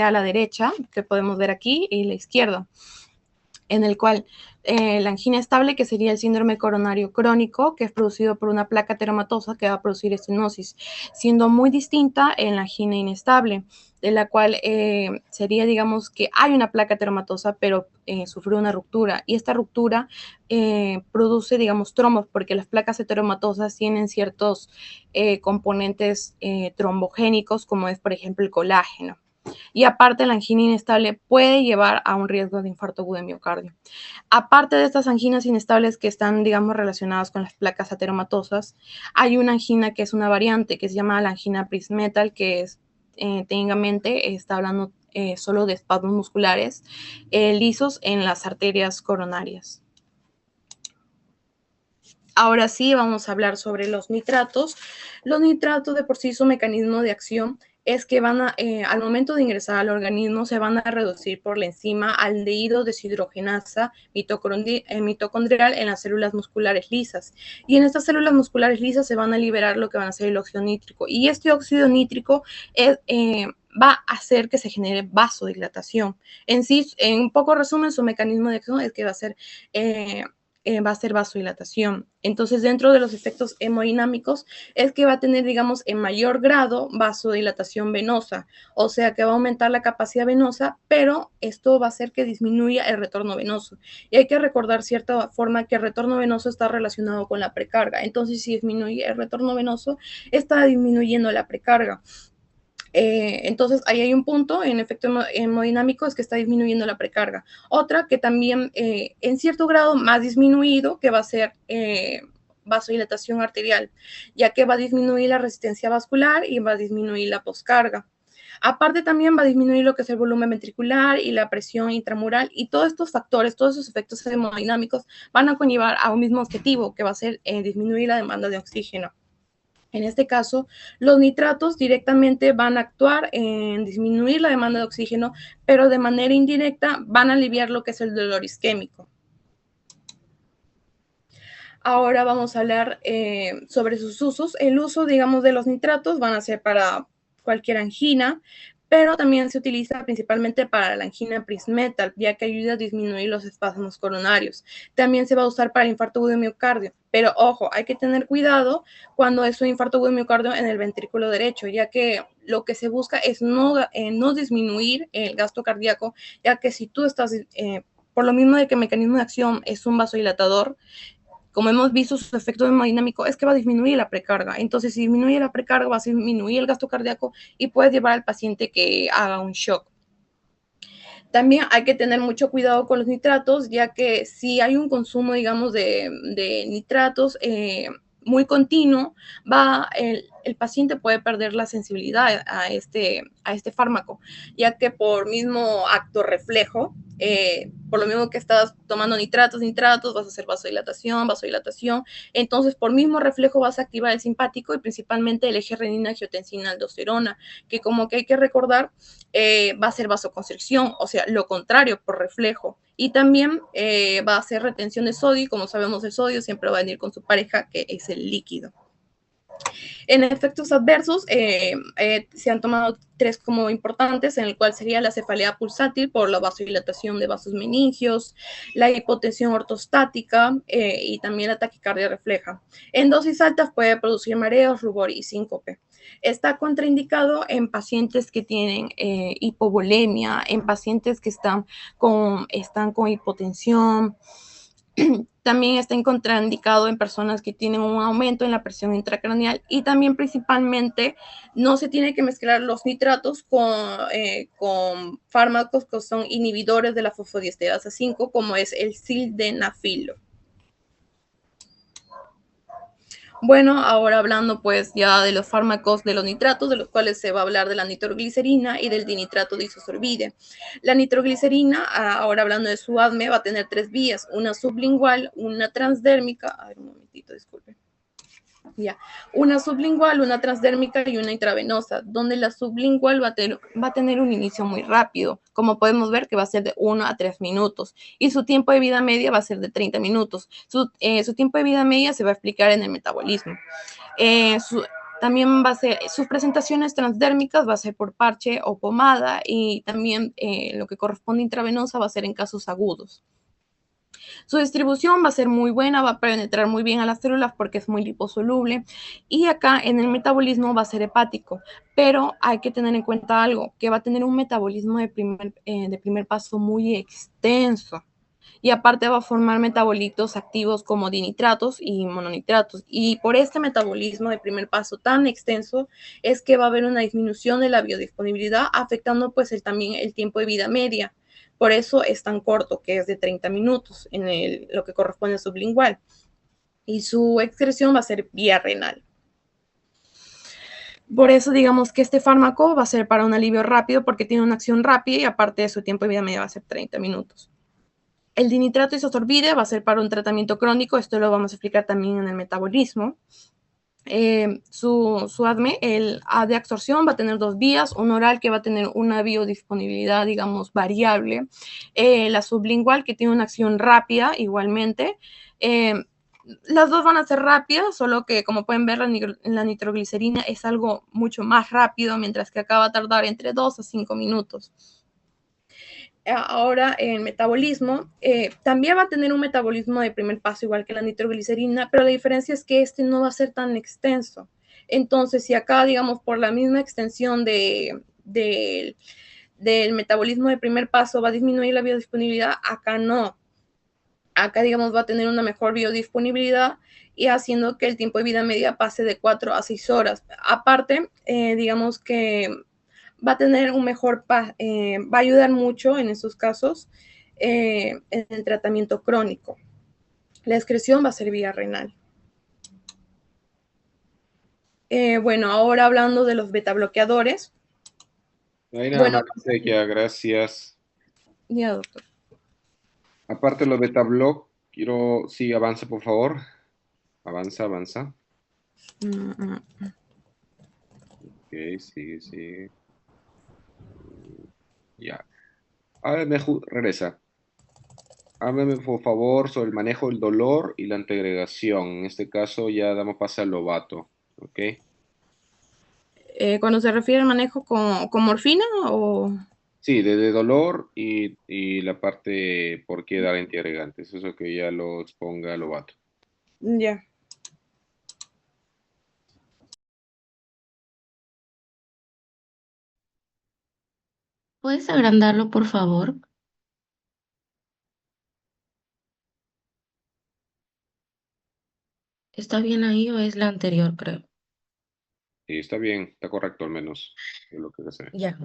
a la derecha, que podemos ver aquí, y la izquierda, en el cual la angina estable, que sería el síndrome coronario crónico, que es producido por una placa ateromatosa que va a producir estenosis, siendo muy distinta en la angina inestable, de la cual sería, digamos, que hay una placa ateromatosa, pero sufrió una ruptura, y esta ruptura produce, digamos, trombos, porque las placas ateromatosas tienen ciertos componentes trombogénicos, como es, por ejemplo, el colágeno. Y aparte, la angina inestable puede llevar a un riesgo de infarto agudo de miocardio. Aparte de estas anginas inestables que están, digamos, relacionadas con las placas ateromatosas, hay una angina que es una variante que se llama la angina Prinzmetal, que es, técnicamente, está hablando solo de espasmos musculares lisos en las arterias coronarias. Ahora sí, vamos a hablar sobre los nitratos. Los nitratos, de por sí, su mecanismo de acción es que van a, al momento de ingresar al organismo, se van a reducir por la enzima aldehído deshidrogenasa mitocondrial en las células musculares lisas. Y en estas células musculares lisas se van a liberar lo que van a ser el óxido nítrico. Y este óxido nítrico va a hacer que se genere vasodilatación. En sí, en un poco resumen, su mecanismo de acción es que va a ser vasodilatación. Entonces, dentro de los efectos hemodinámicos es que va a tener, digamos, en mayor grado vasodilatación venosa, o sea que va a aumentar la capacidad venosa, pero esto va a hacer que disminuya el retorno venoso. Y hay que recordar cierta forma que el retorno venoso está relacionado con la precarga. Entonces, si disminuye el retorno venoso, está disminuyendo la precarga. Entonces, ahí hay un punto en efecto hemodinámico, es que está disminuyendo la precarga. Otra que también en cierto grado más disminuido, que va a ser vasodilatación arterial, ya que va a disminuir la resistencia vascular y va a disminuir la poscarga. Aparte también va a disminuir lo que es el volumen ventricular y la presión intramural, y todos estos factores, todos esos efectos hemodinámicos van a conllevar a un mismo objetivo, que va a ser disminuir la demanda de oxígeno. En este caso, los nitratos directamente van a actuar en disminuir la demanda de oxígeno, pero de manera indirecta van a aliviar lo que es el dolor isquémico. Ahora vamos a hablar sobre sus usos. El uso, digamos, de los nitratos van a ser para cualquier angina, pero también se utiliza principalmente para la angina Prinzmetal, ya que ayuda a disminuir los espasmos coronarios. También se va a usar para el infarto agudo de miocardio, pero ojo, hay que tener cuidado cuando es un infarto agudo de miocardio en el ventrículo derecho, ya que lo que se busca es no disminuir el gasto cardíaco, ya que si tú estás, por lo mismo de que el mecanismo de acción es un vasodilatador, como hemos visto, su efecto hemodinámico es que va a disminuir la precarga. Entonces, si disminuye la precarga, va a disminuir el gasto cardíaco y puede llevar al paciente que haga un shock. También hay que tener mucho cuidado con los nitratos, ya que si hay un consumo, digamos, de nitratos muy continuo, el paciente puede perder la sensibilidad a este fármaco, ya que por mismo acto reflejo, por lo mismo que estás tomando nitratos, vas a hacer vasodilatación, entonces por mismo reflejo vas a activar el simpático y principalmente el eje renina-angiotensina-aldosterona, que como que hay que recordar, va a ser vasoconstricción, o sea, lo contrario por reflejo. Y también va a ser retención de sodio, y como sabemos el sodio siempre va a venir con su pareja, que es el líquido. En efectos adversos se han tomado 3 como importantes, en el cual sería la cefalea pulsátil por la vasodilatación de vasos meningios, la hipotensión ortostática y también la taquicardia refleja. En dosis altas puede producir mareos, rubor y síncope. Está contraindicado en pacientes que tienen hipovolemia, en pacientes que están con hipotensión. También está contraindicado en personas que tienen un aumento en la presión intracraneal, y también principalmente no se tiene que mezclar los nitratos con fármacos que son inhibidores de la fosfodiesterasa 5, como es el sildenafilo. Bueno, ahora hablando pues ya de los fármacos de los nitratos, de los cuales se va a hablar de la nitroglicerina y del dinitrato de isosorbide. La nitroglicerina, ahora hablando de su ADME, va a tener 3 vías, una sublingual, una transdérmica, a ver un momentito, disculpen. Ya. Una sublingual, una transdérmica y una intravenosa, donde la sublingual va a tener un inicio muy rápido, como podemos ver que va a ser de 1 a 3 minutos, y su tiempo de vida media va a ser de 30 minutos. Su tiempo de vida media se va a explicar en el metabolismo. También va a ser, sus presentaciones transdérmicas va a ser por parche o pomada, y también lo que corresponde intravenosa va a ser en casos agudos. Su distribución va a ser muy buena, va a penetrar muy bien a las células porque es muy liposoluble, y acá en el metabolismo va a ser hepático, pero hay que tener en cuenta algo, que va a tener un metabolismo de primer paso muy extenso, y aparte va a formar metabolitos activos como dinitratos y mononitratos. Y por este metabolismo de primer paso tan extenso es que va a haber una disminución de la biodisponibilidad, afectando pues también el tiempo de vida media. Por eso es tan corto, que es de 30 minutos en lo que corresponde a sublingual. Y su excreción va a ser vía renal. Por eso digamos que este fármaco va a ser para un alivio rápido porque tiene una acción rápida, y aparte de su tiempo de vida media va a ser 30 minutos. El dinitrato isosorbide va a ser para un tratamiento crónico, esto lo vamos a explicar también en el metabolismo. Su ADME, el A de absorción, va a tener 2 vías, un oral que va a tener una biodisponibilidad, digamos, variable, la sublingual que tiene una acción rápida igualmente. Las dos van a ser rápidas, solo que como pueden ver la nitroglicerina es algo mucho más rápido, mientras que acá va a tardar entre 2 a 5 minutos. Ahora el metabolismo también va a tener un metabolismo de primer paso igual que la nitroglicerina, pero la diferencia es que este no va a ser tan extenso. Entonces, si acá, digamos, por la misma extensión del metabolismo de primer paso va a disminuir la biodisponibilidad, acá no. Acá, digamos, va a tener una mejor biodisponibilidad, y haciendo que el tiempo de vida media pase de 4 a 6 horas. Aparte, digamos que va a tener un mejor, va a ayudar mucho en esos casos en el tratamiento crónico. La excreción va a ser vía renal. Bueno, ahora hablando de los beta bloqueadores. Ahí nada Bueno, más dice que gracias. ya, doctor. Aparte de los beta block, quiero, sí, avanza por favor. Avanza, avanza. Mm, mm. Ok, sigue, sigue. Ya. Háblame, regresa. Háblame por favor sobre el manejo del dolor y la antiagregación. En este caso ya damos paso al Lobato. ¿Ok? Cuando se refiere al manejo con morfina o... Sí, de dolor y la parte por qué dar antiagregantes. Eso que ya lo exponga Lobato. Ya. ¿Puedes agrandarlo, por favor? ¿Está bien ahí o es la anterior, creo? Sí, está bien, está correcto al menos. De lo que se Ya.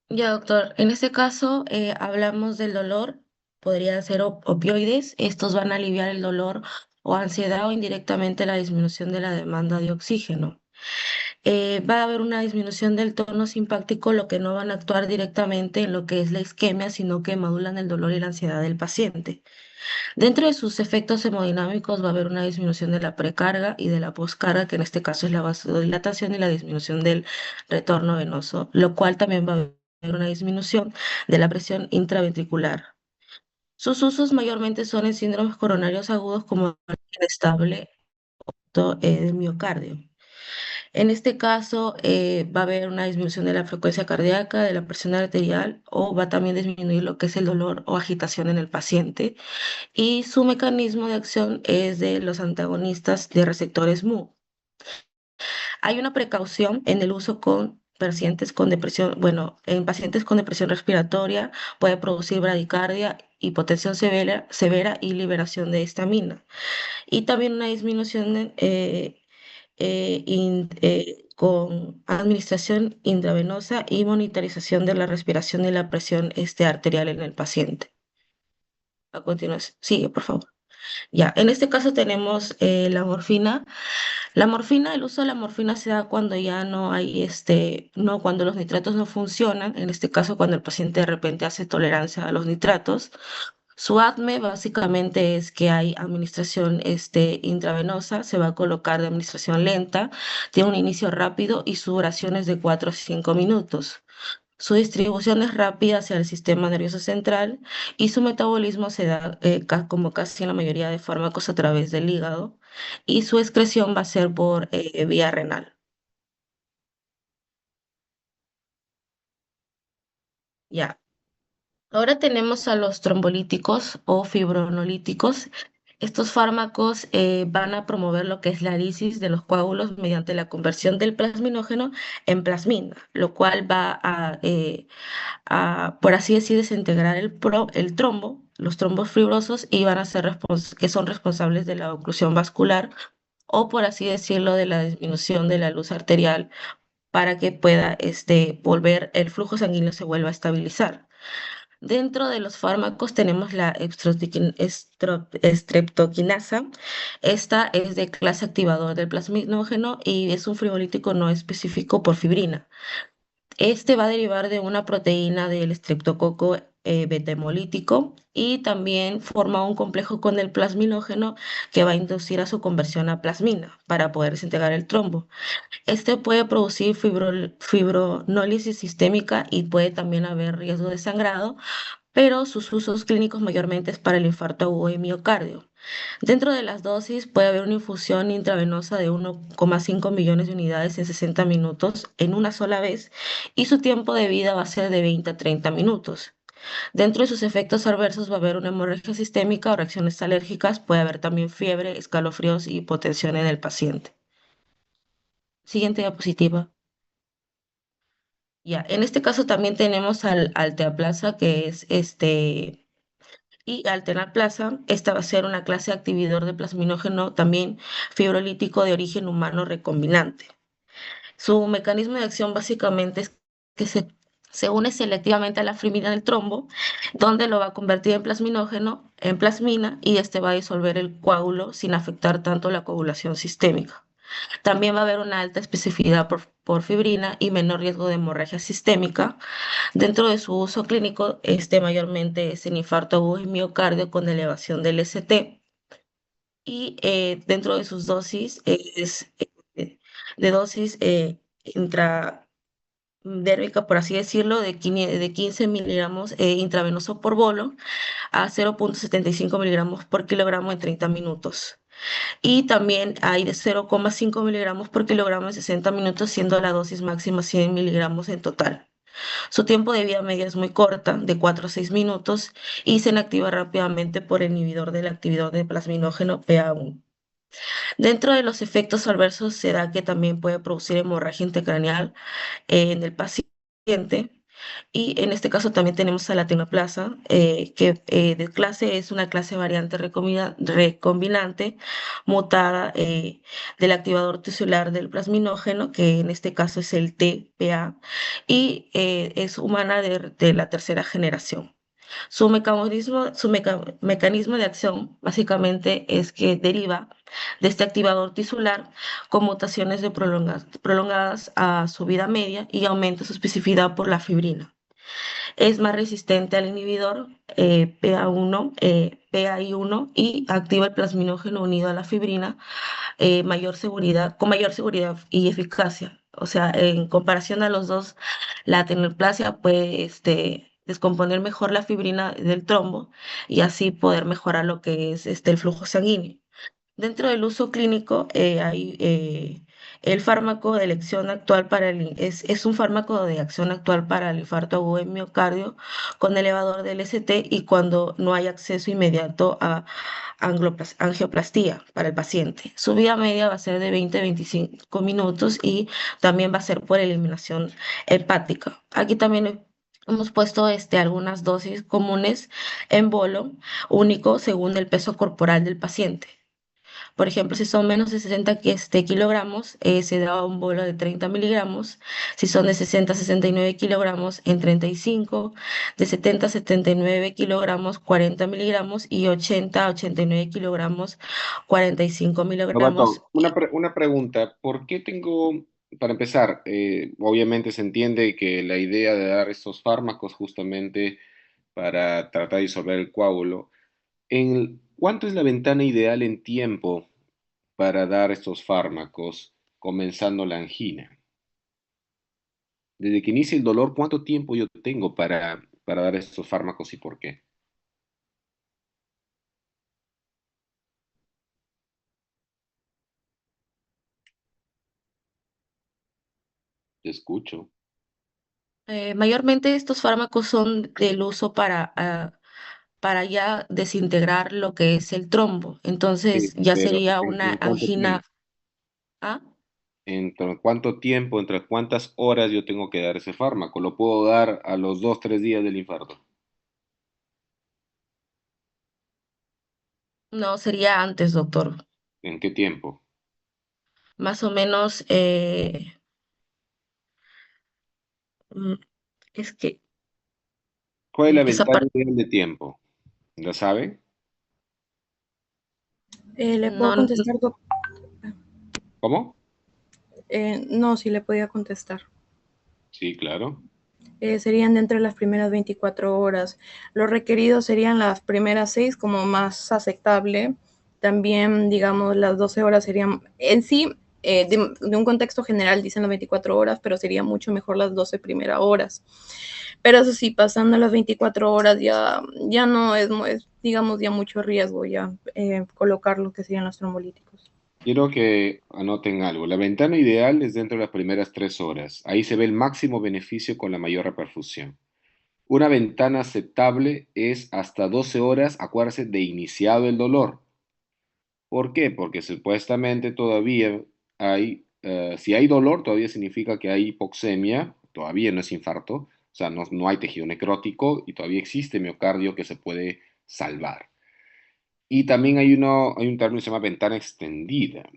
Ya, doctor. En este caso, hablamos del dolor. Podrían ser opioides. Estos van a aliviar el dolor o ansiedad o indirectamente la disminución de la demanda de oxígeno. Va a haber una disminución del tono simpático, lo que no van a actuar directamente en lo que es la isquemia, sino que modulan el dolor y la ansiedad del paciente. Dentro de sus efectos hemodinámicos va a haber una disminución de la precarga y de la poscarga, que en este caso es la vasodilatación y la disminución del retorno venoso, lo cual también va a haber una disminución de la presión intraventricular. Sus usos mayormente son en síndromes coronarios agudos como el inestable del miocardio. En este caso, va a haber una disminución de la frecuencia cardíaca, de la presión arterial, o va a también disminuir lo que es el dolor o agitación en el paciente, y su mecanismo de acción es de los antagonistas de receptores Mu. Hay una precaución en el uso con pacientes con depresión, bueno, en pacientes con depresión respiratoria puede producir bradicardia, hipotensión severa y liberación de histamina. Y también una disminución con administración intravenosa y monitorización de la respiración y la presión arterial en el paciente. A continuación, sigue, por favor. Ya, en este caso tenemos la morfina. La morfina, el uso de la morfina se da cuando ya no hay, no, cuando los nitratos no funcionan, en este caso cuando el paciente de repente hace tolerancia a los nitratos. Su ADME básicamente es que hay administración intravenosa, se va a colocar de administración lenta, tiene un inicio rápido y su duración es de 4 a 5 minutos. Su distribución es rápida hacia el sistema nervioso central y su metabolismo se da como casi en la mayoría de fármacos a través del hígado, y su excreción va a ser por vía renal. Ya. Ahora tenemos a los trombolíticos o fibronolíticos. Estos fármacos van a promover lo que es la lisis de los coágulos mediante la conversión del plasminógeno en plasmina, lo cual va a, por así decir, desintegrar el trombo, los trombos fibrosos, y van a ser que son responsables de la oclusión vascular o, por así decirlo, de la disminución de la luz arterial para que pueda volver, el flujo sanguíneo se vuelva a estabilizar. Dentro de los fármacos tenemos la streptokinasa. Esta es de clase activador del plasminógeno y es un friolítico no específico por fibrina. Este va a derivar de una proteína del estreptococo beta hemolítico y también forma un complejo con el plasminógeno que va a inducir a su conversión a plasmina para poder desintegrar el trombo. Este puede producir fibronólisis sistémica y puede también haber riesgo de sangrado, pero sus usos clínicos mayormente es para el infarto agudo de miocardio. Dentro de las dosis puede haber una infusión intravenosa de 1,5 millones de unidades en 60 minutos en una sola vez y su tiempo de vida va a ser de 20 a 30 minutos. Dentro de sus efectos adversos va a haber una hemorragia sistémica o reacciones alérgicas, puede haber también fiebre, escalofríos y hipotensión en el paciente. Siguiente diapositiva. Ya, en este caso también tenemos al Teaplaza, que es y Alternaplaza. Esta va a ser una clase de activador de plasminógeno también fibrolítico de origen humano recombinante. Su mecanismo de acción básicamente es que se une selectivamente a la fibrilina del trombo, donde lo va a convertir en plasminógeno, en plasmina, y este va a disolver el coágulo sin afectar tanto la coagulación sistémica. También va a haber una alta especificidad por fibrina y menor riesgo de hemorragia sistémica. Dentro de su uso clínico, este mayormente es en infarto agudo de miocardio con elevación del ST y dentro de sus dosis es de dosis intradérmica, por así decirlo, de 15 miligramos intravenoso por bolo a 0,75 miligramos por kilogramo en 30 minutos. Y también hay de 0,5 miligramos por kilogramo en 60 minutos, siendo la dosis máxima 100 miligramos en total. Su tiempo de vida media es muy corta, de 4 a 6 minutos, y se inactiva rápidamente por inhibidor de la actividad de plasminógeno PA1. Dentro de los efectos adversos se da que también puede producir hemorragia intracraneal en el paciente. Y en este caso también tenemos a la tenoplaza, que de clase es una clase variante recombinante mutada del activador tisular del plasminógeno, que en este caso es el TPA, y es humana de la tercera generación. Su mecanismo de acción básicamente es que deriva de este activador tisular con mutaciones prolongadas a su vida media y aumenta su especificidad por la fibrina. Es más resistente al inhibidor PAI1 y activa el plasminógeno unido a la fibrina con mayor seguridad y eficacia. O sea, en comparación a los dos, la tenerplasia puede descomponer mejor la fibrina del trombo y así poder mejorar lo que es el flujo sanguíneo. Dentro del uso clínico hay el fármaco de elección actual es un fármaco de acción actual para el infarto agudo de miocardio con elevador del ST y cuando no hay acceso inmediato a angioplastía para el paciente. Su vida media va a ser de 20 a 25 minutos y también va a ser por eliminación hepática. Aquí también hemos puesto algunas dosis comunes en bolo único según el peso corporal del paciente. Por ejemplo, si son menos de 60 kilogramos, se da un bolo de 30 miligramos. Si son de 60 a 69 kilogramos, en 35. De 70 a 79 kilogramos, 40 miligramos. Y 80 a 89 kilogramos, 45 miligramos. Lobato, una pregunta. ¿Por qué tengo, para empezar, obviamente se entiende que la idea de dar estos fármacos justamente para tratar de disolver el coágulo, ¿cuánto es la ventana ideal en tiempo para dar estos fármacos comenzando la angina? Desde que inicia el dolor, ¿cuánto tiempo yo tengo para dar estos fármacos y por qué? Te escucho. Mayormente estos fármacos son del uso para ya desintegrar lo que es el trombo. Entonces Sí, ya pero sería una en cuánto angina. tiempo? ¿Ah? ¿Entre cuánto tiempo, entre cuántas horas yo tengo que dar ese fármaco? ¿Lo puedo dar a los 2, 3 días del infarto? No, sería antes, doctor. ¿En qué tiempo? Más o menos, mm, es que ¿Cuál es la esa ventana parte, ideal de tiempo? ¿Lo sabe? ¿Le puedo no, contestar, ¿Cómo? no, sí le podía contestar. Sí, claro. Serían dentro de las primeras 24 horas. Los requeridos serían las primeras 6 como más aceptable. También, digamos, las 12 horas serían en sí, de un contexto general dicen las 24 horas, pero sería mucho mejor las 12 primeras horas. Pero eso sí, pasando las 24 horas ya no es, digamos, ya mucho riesgo ya colocar lo que serían los trombolíticos. Quiero que anoten algo. La ventana ideal es dentro de las primeras 3 horas. Ahí se ve el máximo beneficio con la mayor reperfusión. Una ventana aceptable es hasta 12 horas, acuérdense, de iniciado el dolor. ¿Por qué? Porque supuestamente todavía si hay dolor, todavía significa que hay hipoxemia, todavía no es infarto, o sea, no hay tejido necrótico y todavía existe miocardio que se puede salvar. Y también hay un término que se llama ventana extendida,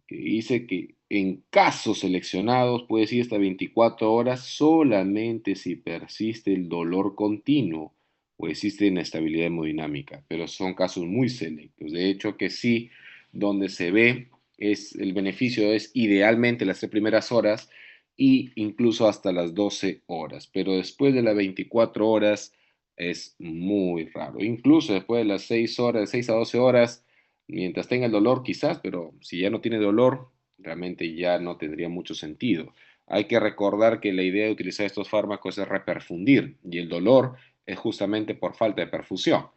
que dice que en casos seleccionados puedes ir hasta 24 horas solamente si persiste el dolor continuo o existe inestabilidad hemodinámica, pero son casos muy selectos. De hecho, que sí, donde se ve es el beneficio es idealmente las 3 primeras horas y incluso hasta las 12 horas, pero después de las 24 horas es muy raro. Incluso después de las 6 horas, de 6 a 12 horas, mientras tenga el dolor quizás, pero si ya no tiene dolor, realmente ya no tendría mucho sentido. Hay que recordar que la idea de utilizar estos fármacos es reperfundir y el dolor es justamente por falta de perfusión.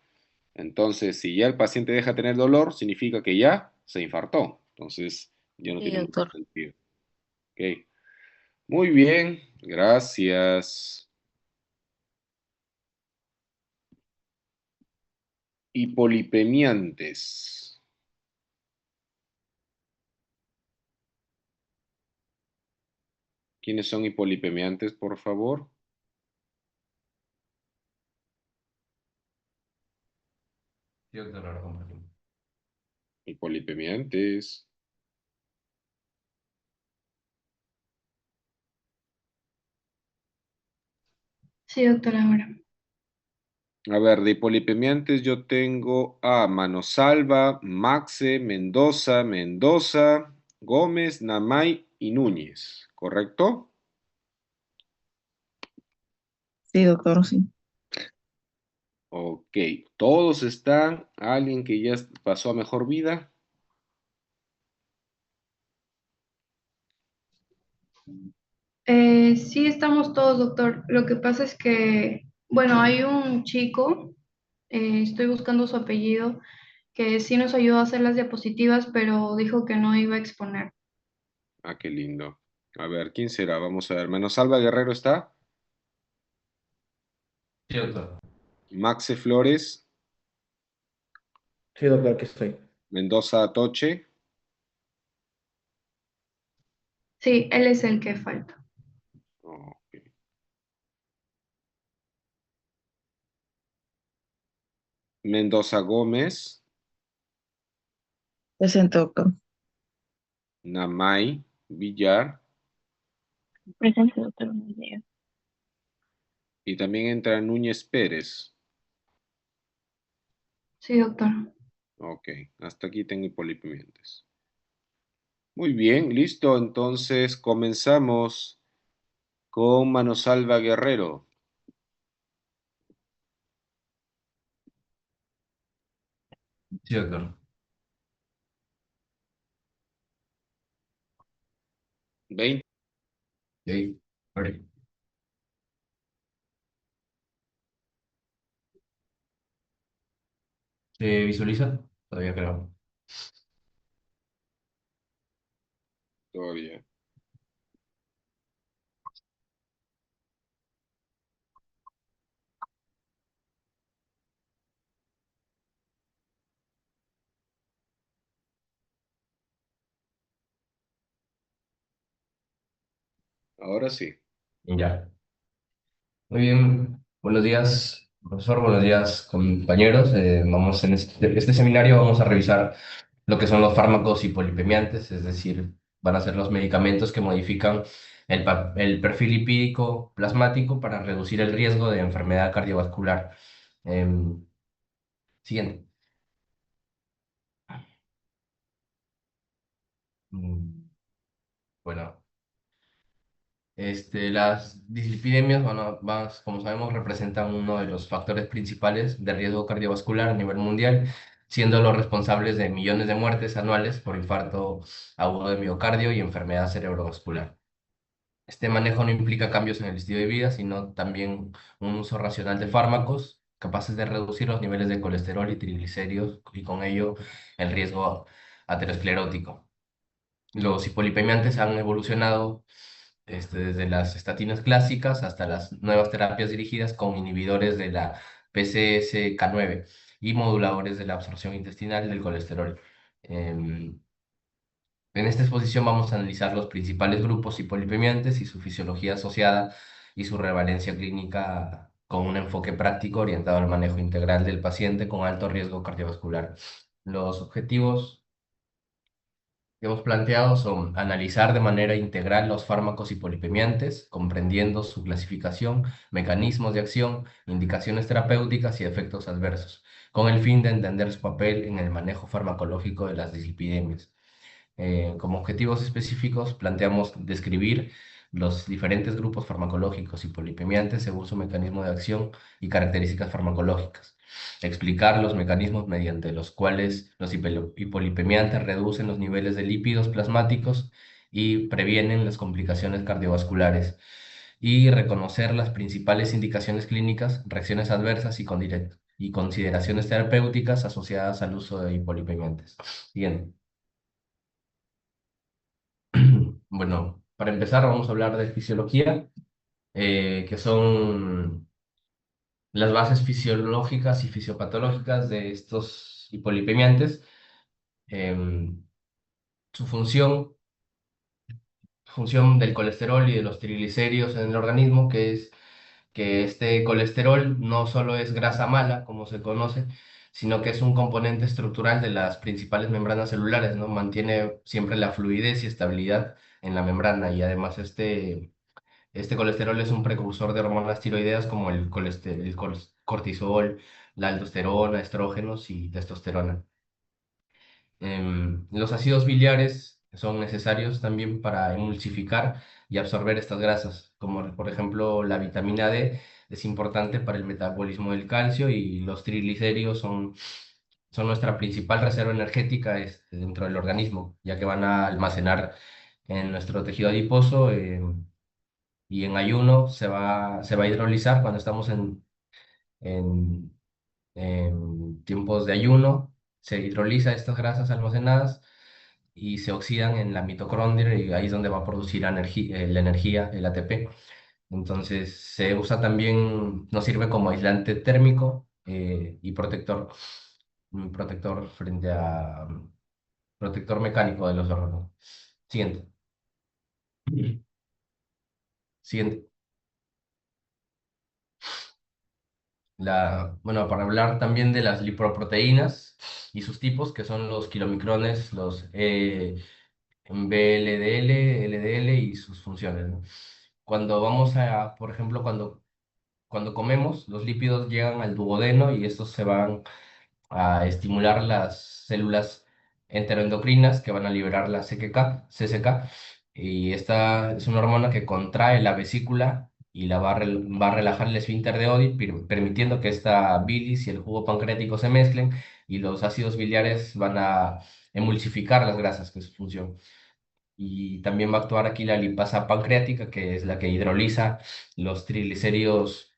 Entonces, si ya el paciente deja de tener dolor, significa que ya se infartó. Entonces, ya no sí, tiene mucho doctor. sentido. Ok. Muy bien, gracias. Hipolipemiantes. ¿Quiénes son hipolipemiantes, por favor? Sí, doctor, ahora comprendo. Hipolipemiantes. Sí, doctora, ahora. A ver, de hipolipemiantes yo tengo a Manosalva, Maxe, Mendoza, Gómez, Namay y Núñez, ¿correcto? Sí, doctor, sí. Ok, todos están. ¿Alguien que ya pasó a mejor vida? Sí, estamos todos, doctor. Lo que pasa es que, bueno, hay un chico, estoy buscando su apellido, que sí nos ayudó a hacer las diapositivas, pero dijo que no iba a exponer. Ah, qué lindo. A ver, ¿quién será? Vamos a ver. Manosalva Guerrero está. Sí, doctor. Maxe Flores, Sí, doctor, aquí estoy. Mendoza Atoche, Sí, él es el que falta. ok, Mendoza Gómez, Presente, doctor. Namay Villar, Presente, doctor. No llega. y también entra Núñez Pérez. Sí, doctor. Ok, hasta aquí tengo hipolipemiantes. Muy bien, listo. Entonces comenzamos con Manosalva Guerrero. Sí, doctor. 20. Sí. Vale. ¿Se visualiza? Todavía creo. Todavía. Ahora sí. Ya. Muy bien. Buenos días, profesor. Buenos días, compañeros. Vamos en este seminario vamos a revisar lo que son los fármacos hipolipemiantes, es decir, van a ser los medicamentos que modifican el perfil lipídico plasmático para reducir el riesgo de enfermedad cardiovascular. Em, Siguiente. Mm, Bueno. Las dislipidemias, bueno, como sabemos, representan uno de los factores principales de riesgo cardiovascular a nivel mundial, siendo los responsables de millones de muertes anuales por infarto agudo de miocardio y enfermedad cerebrovascular. Este manejo no implica cambios en el estilo de vida, sino también un uso racional de fármacos capaces de reducir los niveles de colesterol y triglicéridos y con ello el riesgo aterosclerótico. Los hipolipemiantes han evolucionado desde las estatinas clásicas hasta las nuevas terapias dirigidas con inhibidores de la PCSK9 y moduladores de la absorción intestinal del colesterol. Em, en esta exposición vamos a analizar los principales grupos hipolipemiantes y su fisiología asociada y su revalencia clínica con un enfoque práctico orientado al manejo integral del paciente con alto riesgo cardiovascular. Los objetivos que hemos planteado son analizar de manera integral los fármacos hipolipemiantes, comprendiendo su clasificación, mecanismos de acción, indicaciones terapéuticas y efectos adversos, con el fin de entender su papel en el manejo farmacológico de las dislipidemias. Como objetivos específicos, planteamos describir los diferentes grupos farmacológicos y polipemiantes según su mecanismo de acción y características farmacológicas. Explicar los mecanismos mediante los cuales los hipolipemiantes reducen los niveles de lípidos plasmáticos y previenen las complicaciones cardiovasculares. Y reconocer las principales indicaciones clínicas, reacciones adversas y consideraciones terapéuticas asociadas al uso de hipolipemiantes. Bien. Bueno, para empezar vamos a hablar de fisiología, que son las bases fisiológicas y fisiopatológicas de estos hipolipemiantes. Em, Su función del colesterol y de los triglicéridos en el organismo, que es que este colesterol no solo es grasa mala, como se conoce, sino que es un componente estructural de las principales membranas celulares, ¿no? Mantiene siempre la fluidez y estabilidad en la membrana y además este colesterol es un precursor de hormonas tiroideas como el cortisol, la aldosterona, estrógenos y testosterona. Los ácidos biliares son necesarios también para emulsificar y absorber estas grasas, como por ejemplo la vitamina D es importante para el metabolismo del calcio y los triglicéridos son nuestra principal reserva energética dentro del organismo, ya que van a almacenar en nuestro tejido adiposo y en ayuno se va a hidrolizar cuando estamos en tiempos de ayuno, se hidroliza estas grasas almacenadas y se oxidan en la mitocondria y ahí es donde va a producir la energía, el ATP. Entonces se usa también, nos sirve como aislante térmico y protector, un protector frente a protector mecánico de los órganos. Siguiente. Siguiente. Bueno, para hablar también de las lipoproteínas y sus tipos, que son los kilomicrones, los VLDL, LDL y sus funciones, ¿no? Por ejemplo, cuando comemos, los lípidos llegan al duodeno y estos se van a estimular las células enteroendocrinas que van a liberar la CCK, y esta es una hormona que contrae la vesícula y va a relajar el esfínter de Oddi, permitiendo que esta bilis y el jugo pancreático se mezclen y los ácidos biliares van a emulsificar las grasas, que es su función. Y también va a actuar aquí la lipasa pancreática, que es la que hidroliza los triglicéridos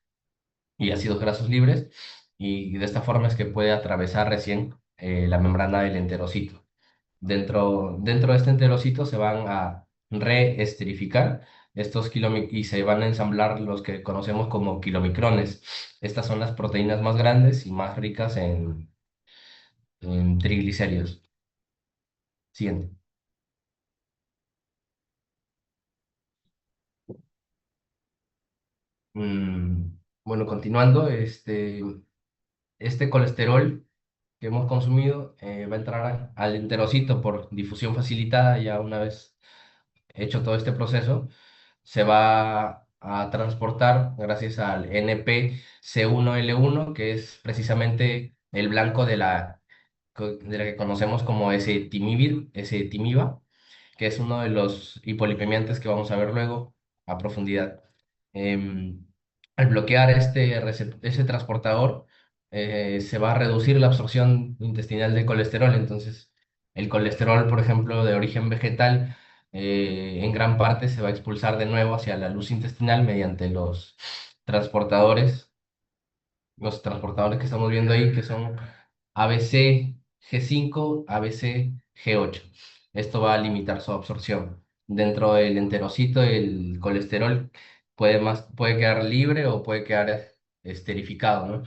y ácidos grasos libres, y de esta forma es que puede atravesar recién la membrana del enterocito. Dentro de este enterocito se van a reesterificar y se van a ensamblar los que conocemos como kilomicrones. Estas son las proteínas más grandes y más ricas en triglicéridos. Siguiente. Mm, bueno, continuando, este colesterol que hemos consumido va a entrar al enterocito por difusión facilitada. Ya una vez hecho todo este proceso, se va a transportar gracias al NPC1L1, que es precisamente el blanco de la que conocemos como S-timiba, que es uno de los hipolipemiantes que vamos a ver luego a profundidad. Em, Al bloquear ese transportador, se va a reducir la absorción intestinal del colesterol. Entonces, el colesterol, por ejemplo, de origen vegetal, en gran parte se va a expulsar de nuevo hacia la luz intestinal mediante transportadores los transportadores que estamos viendo ahí, que son ABC G5, ABC G8. Esto va a limitar su absorción. Dentro del enterocito, el colesterol puede quedar libre o puede quedar esterificado, ¿no?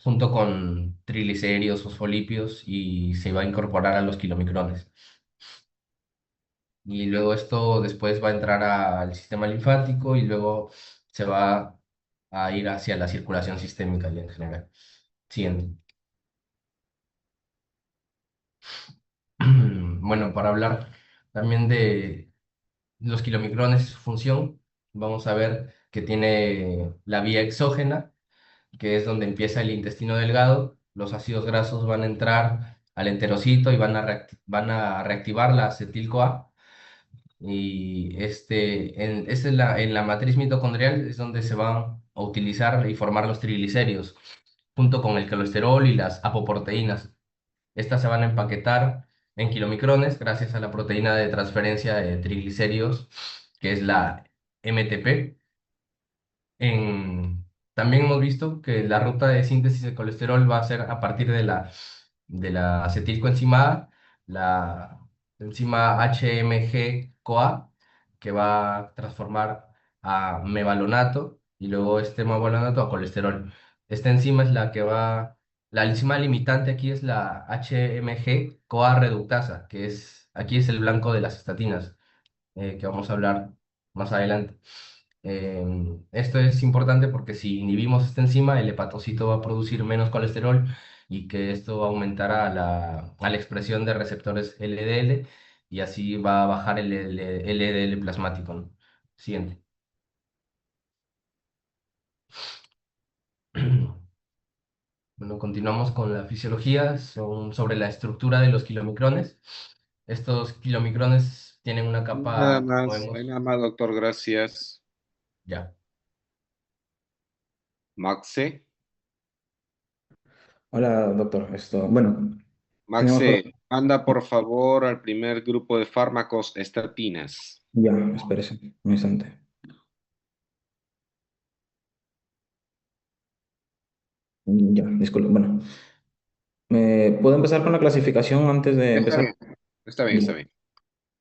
Junto con triglicéridos, fosfolípidos, y se va a incorporar a los kilomicrones. Y luego esto después va a entrar al sistema linfático y luego se va a ir hacia la circulación sistémica ya en general. Siguiente. Bueno, para hablar también de los kilomicrones y su función, vamos a ver que tiene la vía exógena, que es donde empieza el intestino delgado. Los ácidos grasos van a entrar al enterocito y van a reactivar la acetil-CoA. Y en la matriz mitocondrial es donde se van a utilizar y formar los triglicéridos, junto con el colesterol y las apoproteínas. Estas se van a empaquetar en kilomicrones gracias a la proteína de transferencia de triglicéridos, que es la MTP. También hemos visto que la ruta de síntesis de colesterol va a ser a partir de la acetilcoenzimada, la enzima HMG-CoA, que va a transformar a mevalonato y luego este mevalonato a colesterol. Esta enzima es la enzima limitante aquí es la HMG-CoA reductasa, aquí es el blanco de las estatinas, que vamos a hablar más adelante. Esto es importante porque si inhibimos esta enzima, el hepatocito va a producir menos colesterol y que esto va a aumentar a la expresión de receptores LDL y así va a bajar el LDL plasmático, ¿no? Siguiente. Bueno, continuamos con la fisiología, son sobre la estructura de los kilomicrones. Estos kilomicrones tienen una Nada capa, como más, hay vemos, nada más, doctor, gracias. ya. Maxe, Hola, doctor. Bueno, tenemos por... Maxe, anda por favor al primer grupo de fármacos estatinas. Ya, espérese un instante. Ya, disculpe. Bueno, ¿puedo empezar con la clasificación antes de Está empezar? bien, está bien, está Ya. bien.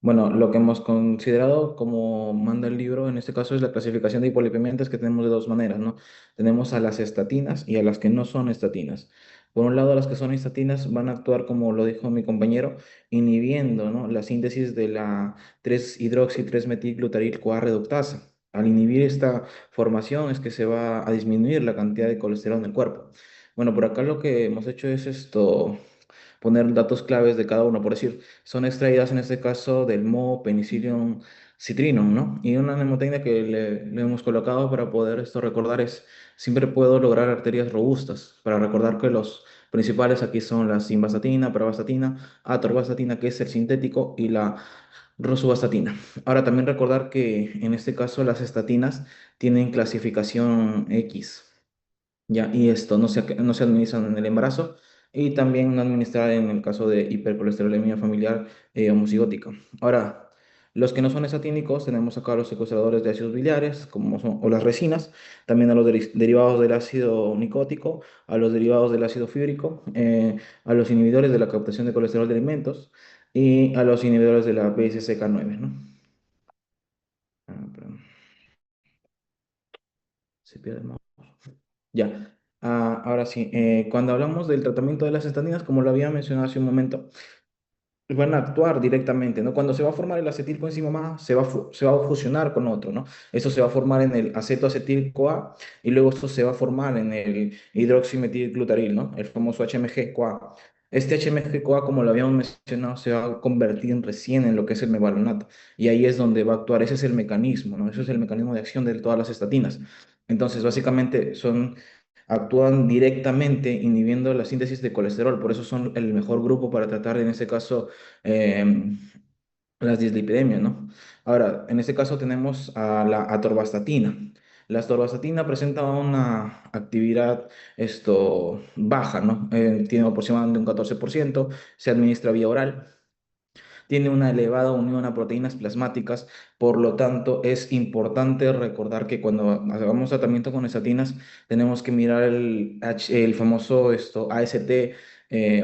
Bueno, lo que hemos considerado como manda el libro, en este caso, es la clasificación de hipolipemiantes que tenemos de dos maneras, ¿no? Tenemos a las estatinas y a las que no son estatinas. Por un lado, las que son estatinas van a actuar, como lo dijo mi compañero, inhibiendo, ¿no?, la síntesis de la 3-hidroxi-3-metilglutaril-CoA reductasa. Al inhibir esta formación es que se va a disminuir la cantidad de colesterol en el cuerpo. Bueno, por acá lo que hemos hecho es poner datos claves de cada uno, por decir, son extraídas en este caso del moho Penicillium citrinum, ¿no? Y una mnemotecnia que le hemos colocado para poder esto recordar es, siempre puedo lograr arterias robustas, para recordar que los principales aquí son la simvastatina, pravastatina, atorvastatina, que es el sintético, y la rosuvastatina. Ahora también recordar que en este caso las estatinas tienen clasificación X. Ya, y esto no se administra en el embarazo y también no administrar en el caso de hipercolesterolemia familiar homocigótica. Ahora, los que no son esatínicos, tenemos acá los secuestradores de ácidos biliares, como son, o las resinas, también a los derivados del ácido nicótico, a los derivados del ácido fíbrico, a los inhibidores de la captación de colesterol de alimentos y a los inhibidores de la PCSK9, ¿no? Perdón, se pierde el mouse. Ya. Ahora sí, cuando hablamos del tratamiento de las estatinas, como lo había mencionado hace un momento, van a actuar directamente, ¿no? Cuando se va a formar el acetilcoenzima más, se va a fusionar con otro, ¿no? Eso se va a formar en el acetoacetil-CoA y luego esto se va a formar en el hidroximetilglutaril, ¿no? El famoso HMG-CoA. Este HMG-CoA, como lo habíamos mencionado, se va a convertir recién en lo que es el mevalonato y ahí es donde va a actuar, ese es el mecanismo, ¿no? Ese es el mecanismo de acción de todas las estatinas. Entonces, básicamente actúan directamente inhibiendo la síntesis de colesterol, por eso son el mejor grupo para tratar, en este caso, em, las dislipidemias, ¿no? Ahora, en este caso tenemos a la atorvastatina. La atorvastatina presenta una actividad baja, ¿no? Tiene aproximadamente un 14%, se administra vía oral, tiene una elevada unión a proteínas plasmáticas, por lo tanto es importante recordar que cuando hagamos tratamiento con estatinas tenemos que mirar el famoso AST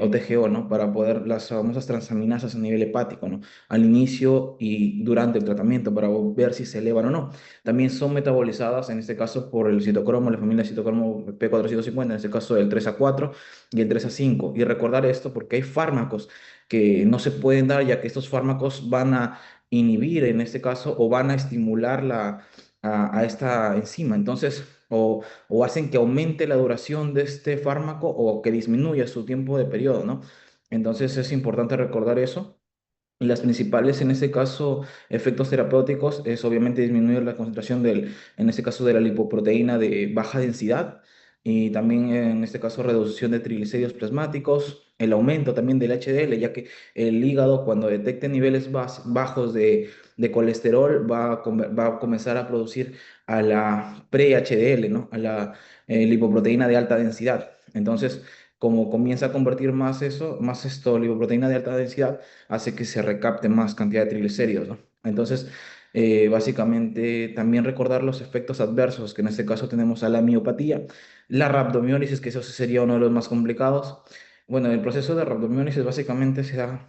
o TGO, ¿no? Para poder las famosas transaminasas a nivel hepático, ¿no? Al inicio y durante el tratamiento para ver si se elevan o no. También son metabolizadas, en este caso, por el citocromo, la familia citocromo P450, en este caso el 3A4 y el 3A5. Y recordar esto porque hay fármacos que no se pueden dar, ya que estos fármacos van a inhibir, en este caso, o van a estimular a esta enzima. Entonces, o hacen que aumente la duración de este fármaco o que disminuya su tiempo de periodo, ¿no? Entonces es importante recordar eso. Y las principales, en este caso, efectos terapéuticos es obviamente disminuir la concentración en este caso, de la lipoproteína de baja densidad y también en este caso reducción de triglicéridos plasmáticos, el aumento también del HDL, ya que el hígado cuando detecte niveles bajos de colesterol va a comenzar a producir a la pre-HDL, ¿no? A la lipoproteína de alta densidad. Entonces, como comienza a convertir más eso, más lipoproteína de alta densidad, hace que se recapte más cantidad de triglicéridos, ¿no? Entonces, básicamente, también recordar los efectos adversos, que en este caso tenemos a la miopatía, la rhabdomiólisis, que eso sí sería uno de los más complicados. Bueno, el proceso de rhabdomiólisis básicamente se da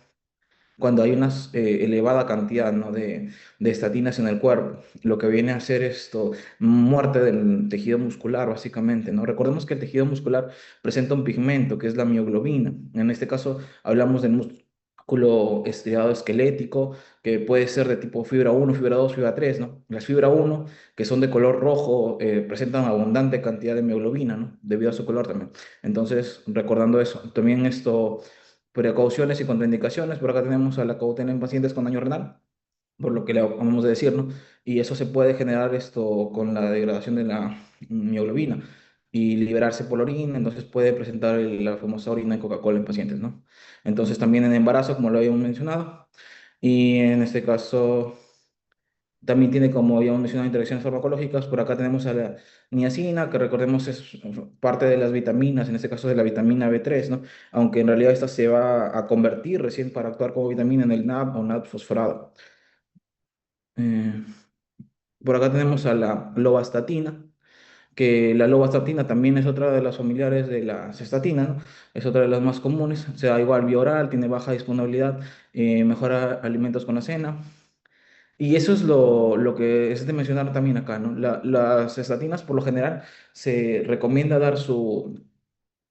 cuando hay una elevada cantidad, ¿no? de estatinas en el cuerpo, lo que viene a hacer muerte del tejido muscular, básicamente, ¿no? Recordemos que el tejido muscular presenta un pigmento, que es la mioglobina. En este caso, hablamos del músculo estriado esquelético, que puede ser de tipo fibra 1, fibra 2, fibra 3, ¿no? Las fibra 1, que son de color rojo, presentan abundante cantidad de mioglobina, ¿no? Debido a su color también. Entonces, recordando eso, también precauciones y contraindicaciones. Por acá tenemos a la cautela en pacientes con daño renal, por lo que le acabamos de decir, ¿no? Y eso se puede generar con la degradación de la mioglobina y liberarse por la orina, entonces puede presentar la famosa orina de Coca-Cola en pacientes, ¿no? Entonces también en embarazo, como lo habíamos mencionado, y en este caso también tiene, como habíamos mencionado, interacciones farmacológicas. Por acá tenemos a la niacina, que recordemos es parte de las vitaminas, en este caso de la vitamina B3, ¿no? Aunque en realidad esta se va a convertir recién para actuar como vitamina en el NAB o NAD fosforado. Eh, por acá tenemos a la lovastatina, que la lovastatina también es otra de las familiares de la cystatina, ¿no? Es otra de las más comunes. Se da igual vía oral, tiene baja disponibilidad, mejora alimentos con la cena. Y eso es lo que es de mencionar también acá, ¿no? Las estatinas, por lo general, se recomienda dar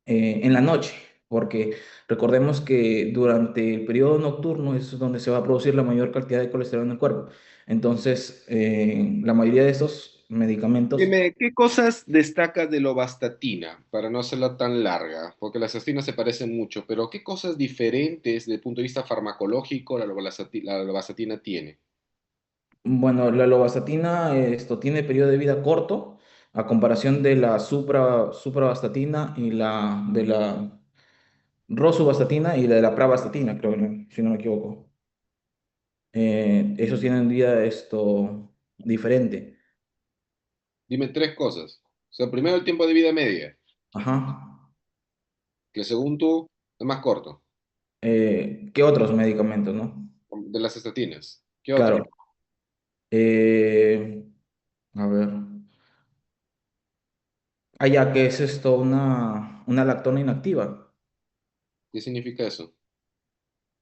en la noche, porque recordemos que durante el periodo nocturno es donde se va a producir la mayor cantidad de colesterol en el cuerpo. Entonces, la mayoría de estos medicamentos. Dime, ¿qué cosas destacas de lovastatina para no hacerla tan larga? Porque las astinas se parecen mucho, pero ¿qué cosas diferentes desde el punto de vista farmacológico la lovastatina tiene? Bueno, la lovastatina esto tiene periodo de vida corto a comparación de la supravastatina y de la rosuvastatina y de la pravastatina, creo, ¿no? Si no me equivoco. Esos tienen vida diferente. Dime tres cosas. O sea, primero el tiempo de vida media, Ajá. que según tú es más corto, ¿Qué otros medicamentos, no? de las estatinas. ¿Qué otro? Claro. Eh, a ver. Ah, ya que es una lactona inactiva, ¿Qué significa eso?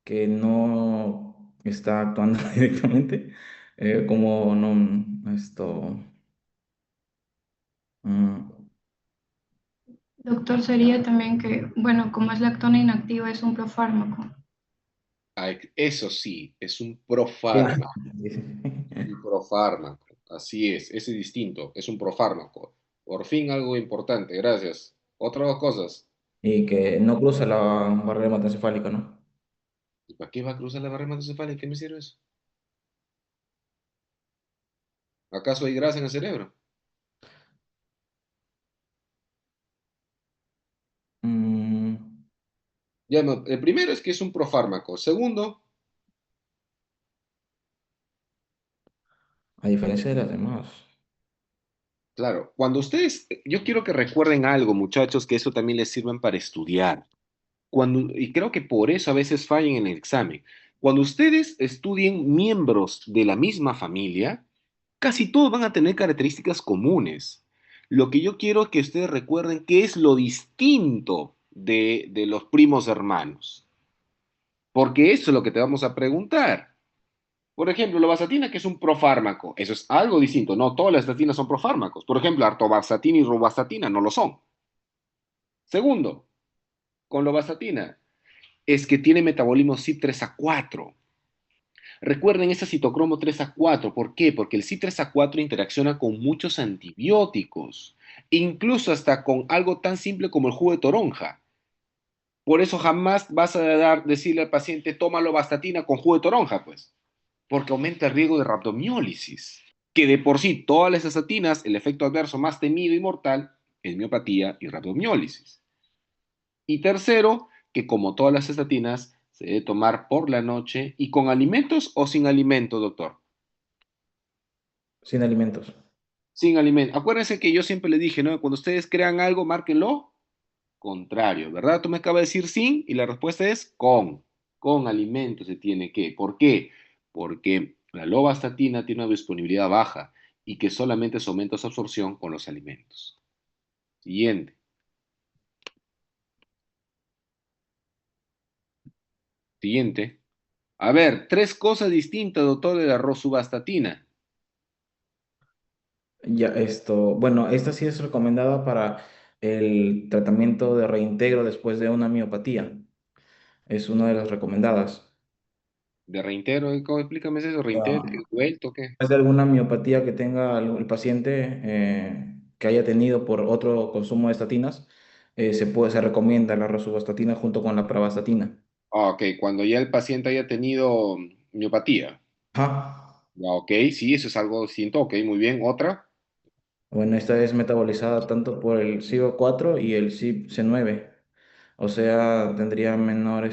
que no está actuando directamente, como no, mm, Doctor, sería también que, bueno, como es lactona inactiva, es un profármaco. Eso sí, es un Ya. profármaco. Un profármaco. Así es, ese es distinto, es un profármaco. Por fin algo importante, gracias. Otras dos cosas. Y que no cruza la barrera hematoencefálica, ¿no? ¿Y para qué va a cruzar la barrera hematoencefálica? ¿Qué me sirve eso? ¿Acaso hay grasa en el cerebro? Mm, Ya, no, el primero es que es un profármaco. Segundo, a diferencia de las demás. claro, cuando ustedes, yo quiero que recuerden algo, muchachos, que eso también les sirvan para estudiar. Y creo que por eso a veces fallan en el examen. Cuando ustedes estudien miembros de la misma familia, casi todos van a tener características comunes. Lo que yo quiero que ustedes recuerden que es lo distinto de los primos hermanos, porque eso es lo que te vamos a preguntar. Por ejemplo, la vasatina, que es un profármaco, eso es algo distinto. No todas las estatinas son profármacos. Por ejemplo, artovastatina y rovastatina no lo son. Segundo, con la vasatina es que tiene metabolismo CYP3A4. Recuerden ese citocromo 3A4. ¿Por qué? Porque el CYP3A4 interacciona con muchos antibióticos, incluso hasta con algo tan simple como el jugo de toronja. Por eso jamás vas a decirle al paciente, tómalo vastatina con jugo de toronja, pues, porque aumenta el riesgo de rhabdomiólisis, que de por sí todas las estatinas, el efecto adverso más temido y mortal es miopatía y rhabdomiólisis. Y tercero, que como todas las estatinas, se debe tomar por la noche y con alimentos o sin alimentos, doctor. Sin alimentos. Sin alimentos. Acuérdense que yo siempre le dije, ¿no? Cuando ustedes crean algo, márquenlo contrario, ¿verdad? Tú me acabas de decir sin y la respuesta es con. Con alimentos se tiene que. ¿Por qué? Porque la lovastatina tiene una disponibilidad baja y que solamente se aumenta su absorción con los alimentos. Siguiente. Siguiente. A ver, tres cosas distintas, doctor, de la rosuvastatina. Ya, bueno, esta sí es recomendada para el tratamiento de reintegro después de una miopatía. Es una de las recomendadas. De reintegro, ¿cómo explícame eso? ¿Reintegro? Ah, ¿Vuelto? ¿Qué? es de alguna miopatía que tenga el paciente que haya tenido por otro consumo de estatinas, se recomienda la rosuvastatina junto con la pravastatina. Ah, ok, cuando ya el paciente haya tenido miopatía. Ajá. Ya, ok, sí, eso es algo distinto. Ok, muy bien. ¿Otra? Bueno, esta es metabolizada tanto por el CO4 y el CYP9. O sea, tendría menor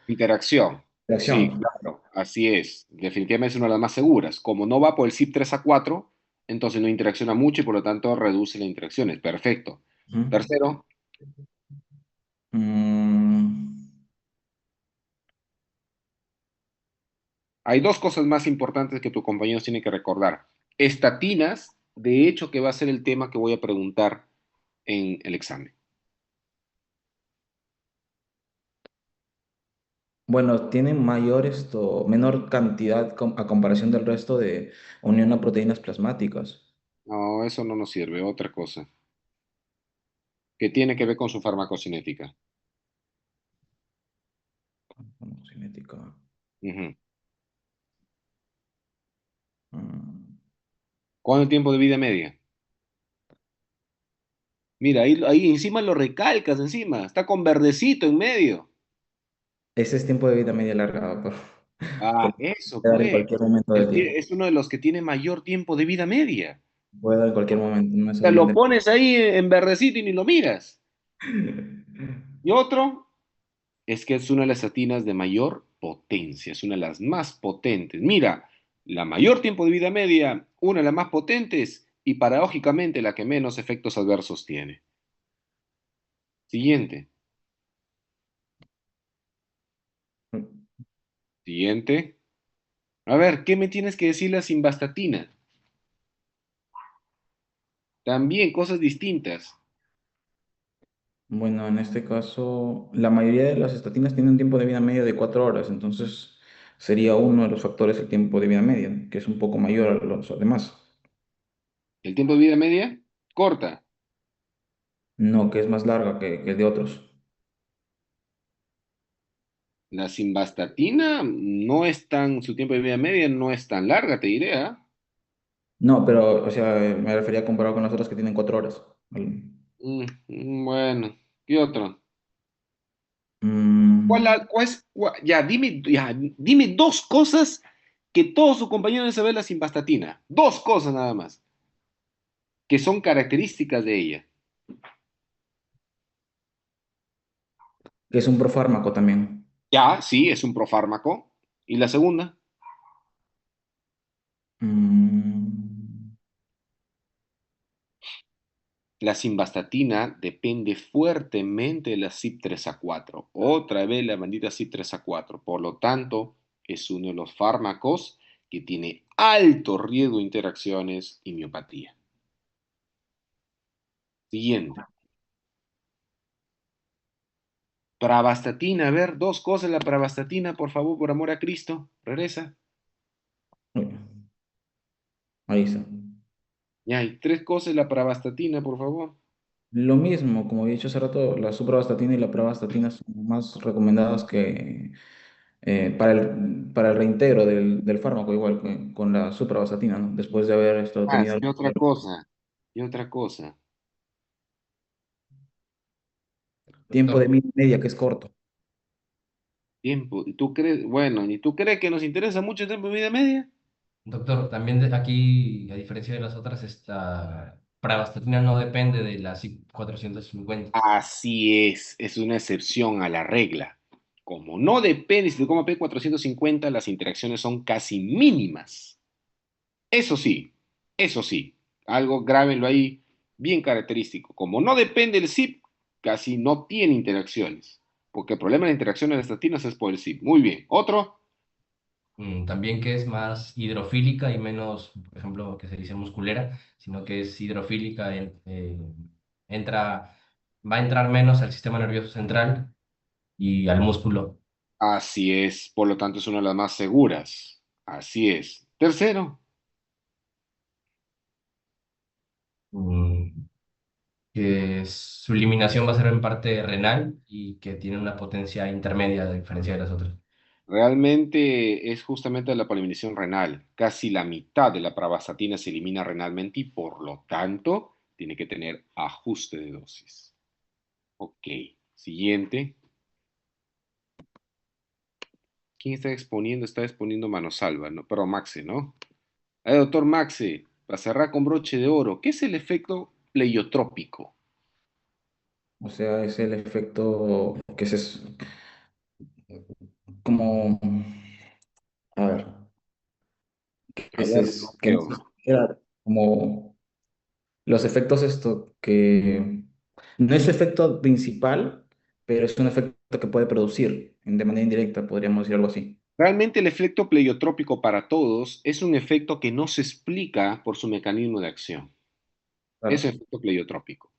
Interacción. Sí, reacción. claro, así es. Definitivamente es una de las más seguras. Como no va por el CYP3A4, entonces no interacciona mucho y por lo tanto reduce las interacciones. Perfecto. Ujú. Tercero, Mm, hay dos cosas más importantes que tus compañeros tienen que recordar. Estatinas, de hecho, que va a ser el tema que voy a preguntar en el examen. bueno, tiene menor cantidad a comparación del resto de unión a proteínas plasmáticas. No, eso no nos sirve. Otra cosa, que tiene que ver con su farmacocinética. Cinética. Ujú. Mm. ¿Cuál es el tiempo de vida media? Mira, ahí encima lo recalcas, encima. Está con verdecito en medio. Ese es tiempo de vida media larga, Ah, pero eso, puede dar en pues. cualquier momento del día. Es uno de los que tiene mayor tiempo de vida media. Puede dar en cualquier momento, no O sea, lo necesariamente. pones ahí en verdecito y ni lo miras. Y otro es que es una de las estatinas de mayor potencia, es una de las más potentes. Mira, la mayor tiempo de vida media, una de las más potentes y paradójicamente la que menos efectos adversos tiene. Siguiente, siguiente. A ver, ¿qué me tienes que decir la simvastatina? También cosas distintas. Bueno, en este caso, la mayoría de las estatinas tienen un tiempo de vida medio de 4 horas, entonces sería uno de los factores el tiempo de vida medio, que es un poco mayor a los demás. El tiempo de vida media, corta. No, que es más larga que el de otros. La simvastatina no es tan, su tiempo de vida media no es tan larga, te diré, ¿ah? No, pero, o sea, me refería a comparado con las otras que tienen 4 horas. Bueno, ¿qué otro? ¿Cuál, Mm, dime dos cosas que todos sus compañeros deben saber la simvastatina. Dos cosas nada más, que son características de ella. que es un profármaco también. Ya, sí, es un profármaco. ¿Y la segunda? Mm, La simvastatina depende fuertemente de la CYP3A4. Otra vez la bendita CYP3A4. Por lo tanto, es uno de los fármacos que tiene alto riesgo de interacciones y miopatía. Siguiente. Pravastatina, a ver, dos cosas la pravastatina, por favor, por amor a Cristo. Regresa. uy, ahí está. Ya, y tres cosas la pravastatina, por favor. Lo mismo, como he dicho hace rato, la supravastatina y la pravastatina son más recomendadas que para el reintegro del fármaco, igual que con la supravastatina, ¿no? Después de haber Más, tenido ¿qué otra cosa? ¿Qué otra cosa? tiempo de Doctor, media, que es corto. Tiempo. ¿Y tú crees, bueno, ¿y tú crees que nos interesa mucho el tiempo de vida media? doctor, también aquí, a diferencia de las otras, esta pravastatina no depende de la CIP 450. Así es una excepción a la regla. Como no depende si te coma P450, las interacciones son casi mínimas. Eso sí, eso sí, algo grábenlo ahí, bien característico. Como no depende del CYP, casi no tiene interacciones, porque el problema de las interacciones de las estatinas es por el CYP. Muy bien. Otro, También que es más hidrofílica y menos, por ejemplo, que se dice musculera, sino que es hidrofílica, entra, va a entrar menos al sistema nervioso central y al músculo. así es, por lo tanto es una de las más seguras. Así es. Tercero, mm, que su eliminación va a ser en parte renal y que tiene una potencia intermedia a diferencia de las otras. realmente es justamente la poliminación renal. Casi la mitad de la pravastatina se elimina renalmente y por lo tanto tiene que tener ajuste de dosis. Ok, siguiente. ¿Quién está exponiendo? Está exponiendo Manosalva, ¿no? Pero Maxe, ¿no? Doctor Maxe, para cerrar con broche de oro, ¿qué es el efecto pleiotrópico? O sea, es el efecto que es como, a ver, A ver, que no bloqueo. se espera como los efectos esto que no es su efecto principal, pero es un efecto que puede producir de manera indirecta, podríamos decir algo así. Realmente el efecto pleiotrópico para todos es un efecto que no se explica por su mecanismo de acción. Es Claro. efecto pleiotrópico.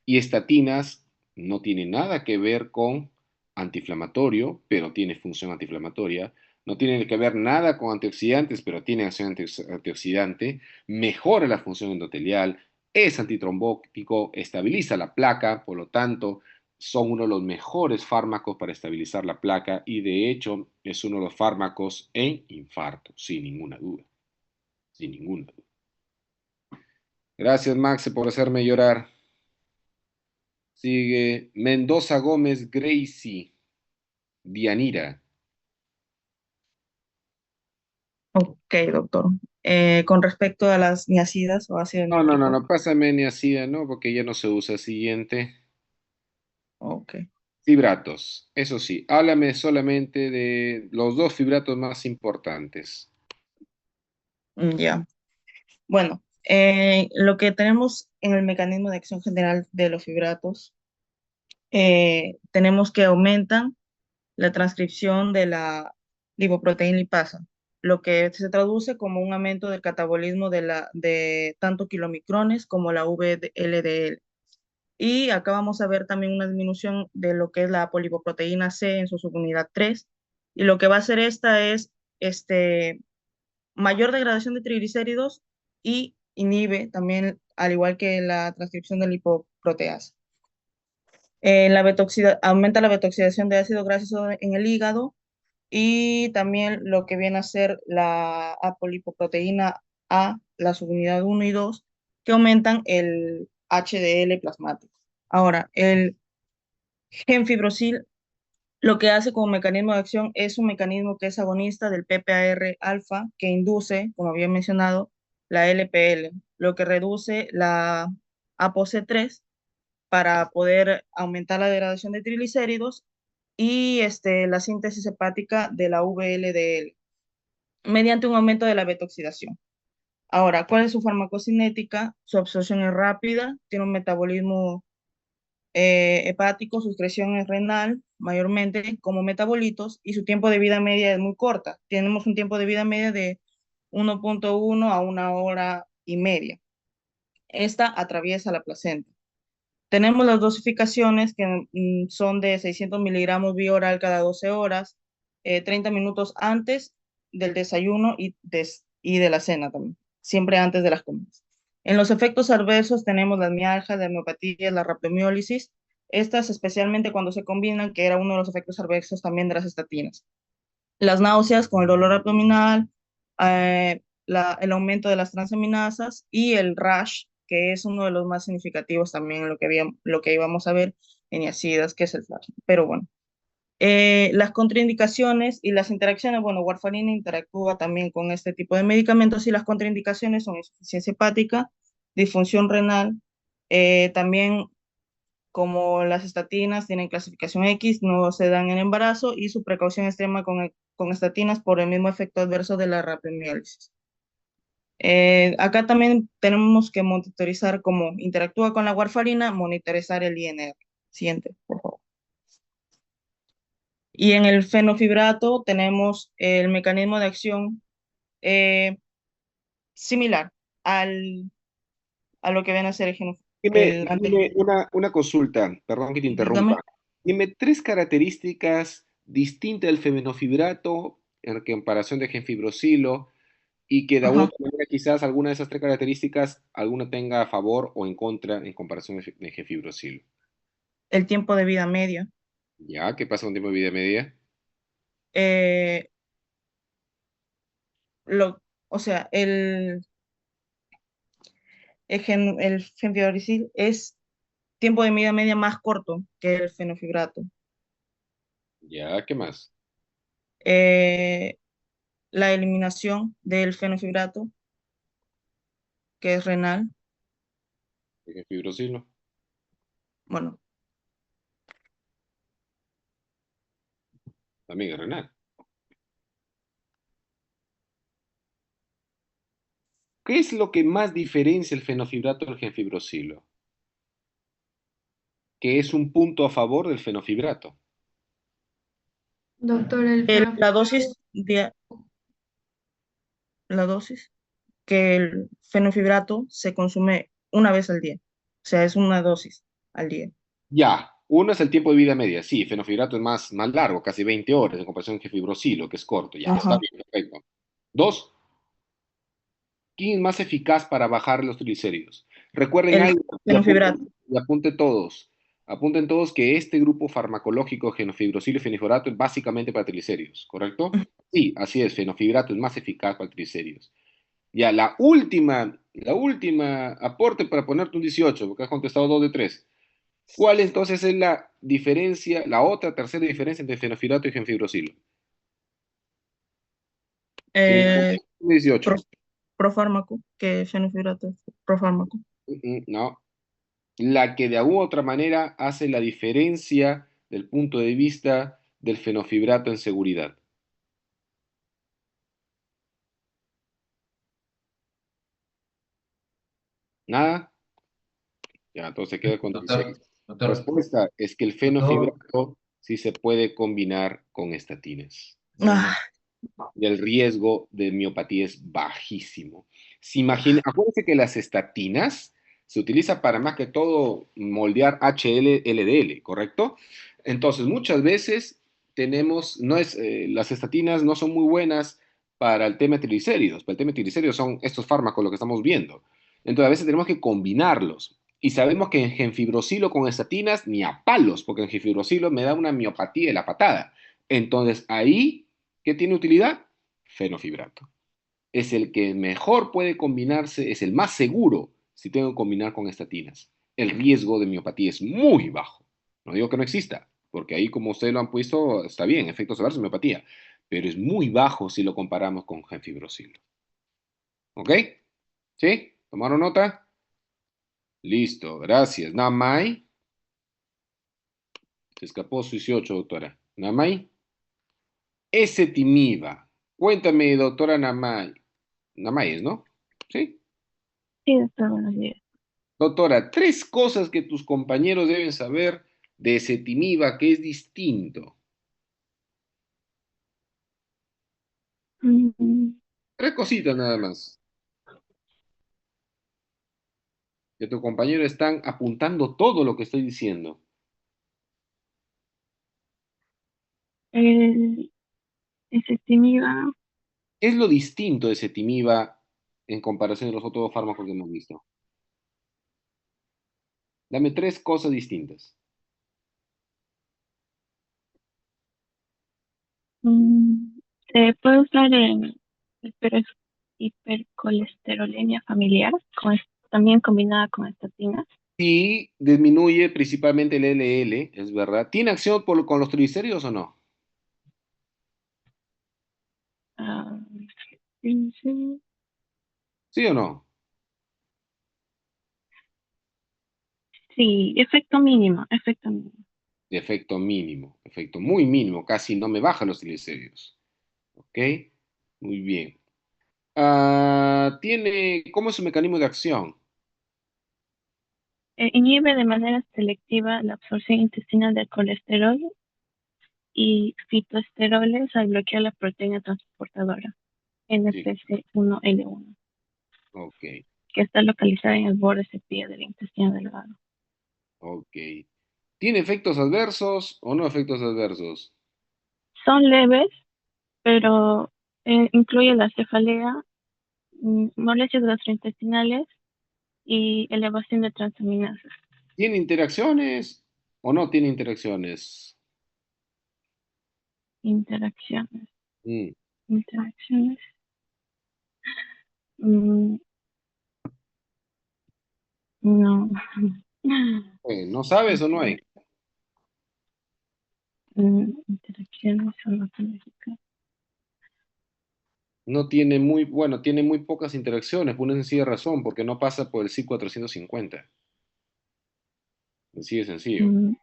Y estatinas no tiene nada que ver con antiinflamatorio, pero tiene función antiinflamatoria. No tiene que ver nada con antioxidantes, pero tiene acción antioxidante. Mejora la función endotelial, es antitrombótico, estabiliza la placa, por lo tanto, son uno de los mejores fármacos para estabilizar la placa y de hecho es uno de los fármacos en infarto, sin ninguna duda, sin ninguna duda. Gracias, Max, por hacerme llorar. Sigue Mendoza Gómez Gracie, Dianira. Ok, doctor. Con respecto a las niacidas o ácido No, no, no, nítrico. no, pásame niacida, ¿no? Porque ya no se usa. Siguiente. Ok, Fibratos. Eso sí, háblame solamente de los dos fibratos más importantes. ya. Bueno, lo que tenemos en el mecanismo de acción general de los fibratos, tenemos que aumentan la transcripción de la lipoproteína lipasa, lo que se traduce como un aumento del catabolismo de tanto kilomicrones como la VLDL. Y acá vamos a ver también una disminución de lo que es la polipoproteína C en su subunidad 3. Y lo que va a hacer esta es mayor degradación de triglicéridos y inhibe también, al igual que la transcripción de lipoproteasa. Aumenta la betoxidación de ácido graso en el hígado y también lo que viene a ser la apolipoproteína A, la subunidad 1 y 2, que aumentan el HDL plasmático. Ahora, el genfibrosil lo que hace como mecanismo de acción es un mecanismo que es agonista del PPAR alfa, que induce, como había mencionado, la LPL, lo que reduce la ApoC3 para poder aumentar la degradación de triglicéridos y la síntesis hepática de la VLDL mediante un aumento de la beta-oxidación. Ahora, ¿cuál es su farmacocinética? Su absorción es rápida, tiene un metabolismo hepático, su excreción es renal, mayormente como metabolitos, y su tiempo de vida media es muy corta. Tenemos un tiempo de vida media de 1.1 a 1 hora y media. Esta atraviesa la placenta. Tenemos las dosificaciones que son de 600 miligramos vía oral cada 12 horas, 30 minutos antes del desayuno y de la cena también, siempre antes de las comidas. En los efectos adversos tenemos las mialgias, las miopatías, la rabdomiólisis, estas especialmente cuando se combinan, que era uno de los efectos adversos también de las estatinas. Las náuseas con el dolor abdominal, el aumento de las transaminasas y el rash, que es uno de los más significativos también en lo que íbamos a ver en niacidas, que es el rash. Pero bueno, las contraindicaciones y las interacciones, bueno, warfarina interactúa también con este tipo de medicamentos y las contraindicaciones son insuficiencia hepática, disfunción renal, también como las estatinas tienen clasificación X, no se dan en embarazo y su precaución extrema con estatinas por el mismo efecto adverso de la rabdomiólisis. Acá también tenemos que monitorizar cómo interactúa con la warfarina, monitorizar el INR. Siguiente, por favor. Y en el fenofibrato tenemos el mecanismo de acción similar a lo que viene a ser Dime, el dime anterior. una consulta, perdón que te interrumpa. Dígame. Dime tres características distintas del fenofibrato en comparación de genfibrosilo y que de alguna Ajá. otra manera quizás alguna de esas tres características alguna tenga a favor o en contra en comparación de genfibrosilo. El tiempo de vida media. ¿Ya? ¿Qué pasa con tiempo de vida media? Eh, o sea, el fenfibrosil es tiempo de vida media más corto que el fenofibrato. ¿Ya? ¿Qué más? Eh, la eliminación del fenofibrato, que es renal, ¿De genfibrosilo? bueno, También es renal. ¿Qué es lo que más diferencia el fenofibrato del genfibrosilo? ¿Qué es un punto a favor del fenofibrato? Doctor, el la fenófibrato, dosis, la dosis que el fenofibrato se consume una vez al día. O sea, es una dosis al día. Ya, uno es el tiempo de vida media, sí, fenofibrato es más largo, casi 20 horas en comparación con fibrosilo, que es corto, ya, está Ajá. bien, perfecto. Dos, ¿quién es más eficaz para bajar los triglicéridos? Recuerden El algo fenofibrato. y apunten todos que este grupo farmacológico, fenofibrosilo y feniforato, es básicamente para triglicéridos, ¿correcto? Sí, así es, fenofibrato es más eficaz para triglicéridos. Ya, la última aporte para ponerte un 18, porque has contestado 2 de 3. ¿Cuál entonces es la diferencia, la otra tercera diferencia entre fenofibrato y genfibrosilo? Tienes Eh, 18. pro- profármaco, que fenofibrato es profármaco. No. La que de alguna otra manera hace la diferencia del punto de vista del fenofibrato en seguridad. ¿Nada? Ya, entonces queda con 16. La Doctor, respuesta es que el doctor, fenofibrato sí se puede combinar con estatinas. Ah, Y el riesgo de miopatía es bajísimo. Acuérdense que las estatinas se utilizan para más que todo moldear HL-LDL, ¿correcto? Entonces, muchas veces las estatinas no son muy buenas para el tema de triglicéridos. Para el tema de triglicéridos son estos fármacos lo que estamos viendo. Entonces, a veces tenemos que combinarlos. Y sabemos que en genfibrosilo con estatinas ni a palos, porque en genfibrosilo me da una miopatía de la patada. Entonces, ahí ¿Qué tiene utilidad? Fenofibrato. Es el que mejor puede combinarse, es el más seguro si tengo que combinar con estatinas. El riesgo de miopatía es muy bajo. No digo que no exista, porque ahí como ustedes lo han puesto, está bien, efectos adversos, miopatía, pero es muy bajo si lo comparamos con gemfibrocil. ¿Ok? ¿Sí? ¿Tomaron nota? Listo, gracias. Namai. Se escapó su 18, doctora. Namai. Ezetimiba. Cuéntame, doctora Namai. Namai es, ¿no? ¿Sí? Sí, doctor, buenos días. Doctora, 3 cosas que tus compañeros deben saber de ezetimiba que es distinto. Mm, 3 cositas nada más. Que tus compañeros están apuntando todo lo que estoy diciendo. El ezetimiba, ¿Qué es lo distinto de ezetimiba en comparación de los otros fármacos que hemos visto? Dame 3 cosas distintas. mm, se puede usar en hipercolesterolemia familiar, también combinada con estatinas. Y disminuye principalmente el LL, es verdad. ¿Tiene acción con los triglicéridos o no? Ah, sí, sí, ¿Sí o no? sí, efecto mínimo, efecto mínimo. De efecto mínimo, efecto muy mínimo, casi no me bajan los triglicéridos. ¿Ok? Muy bien. ¿Cómo es su mecanismo de acción? Inhibe de manera selectiva la absorción intestinal del colesterol y fitoesteroles al bloquear la proteína transportadora Sí, NPC1L1, ok, que está localizada en el borde cepillo del intestino delgado. ok. ¿Tiene efectos adversos o no efectos adversos? Son leves, pero incluye la cefalea, molestias gastrointestinales y elevación de transaminasas. ¿Tiene interacciones o no tiene interacciones? Interacciones. Mm, Interacciones. Mm, no. ¿No sabes o no hay? Interacciones farmacológicas. No tiene muy, bueno, tiene muy pocas interacciones, por una sencilla razón, porque no pasa por el CYP 450. Así de sencillo. Mm,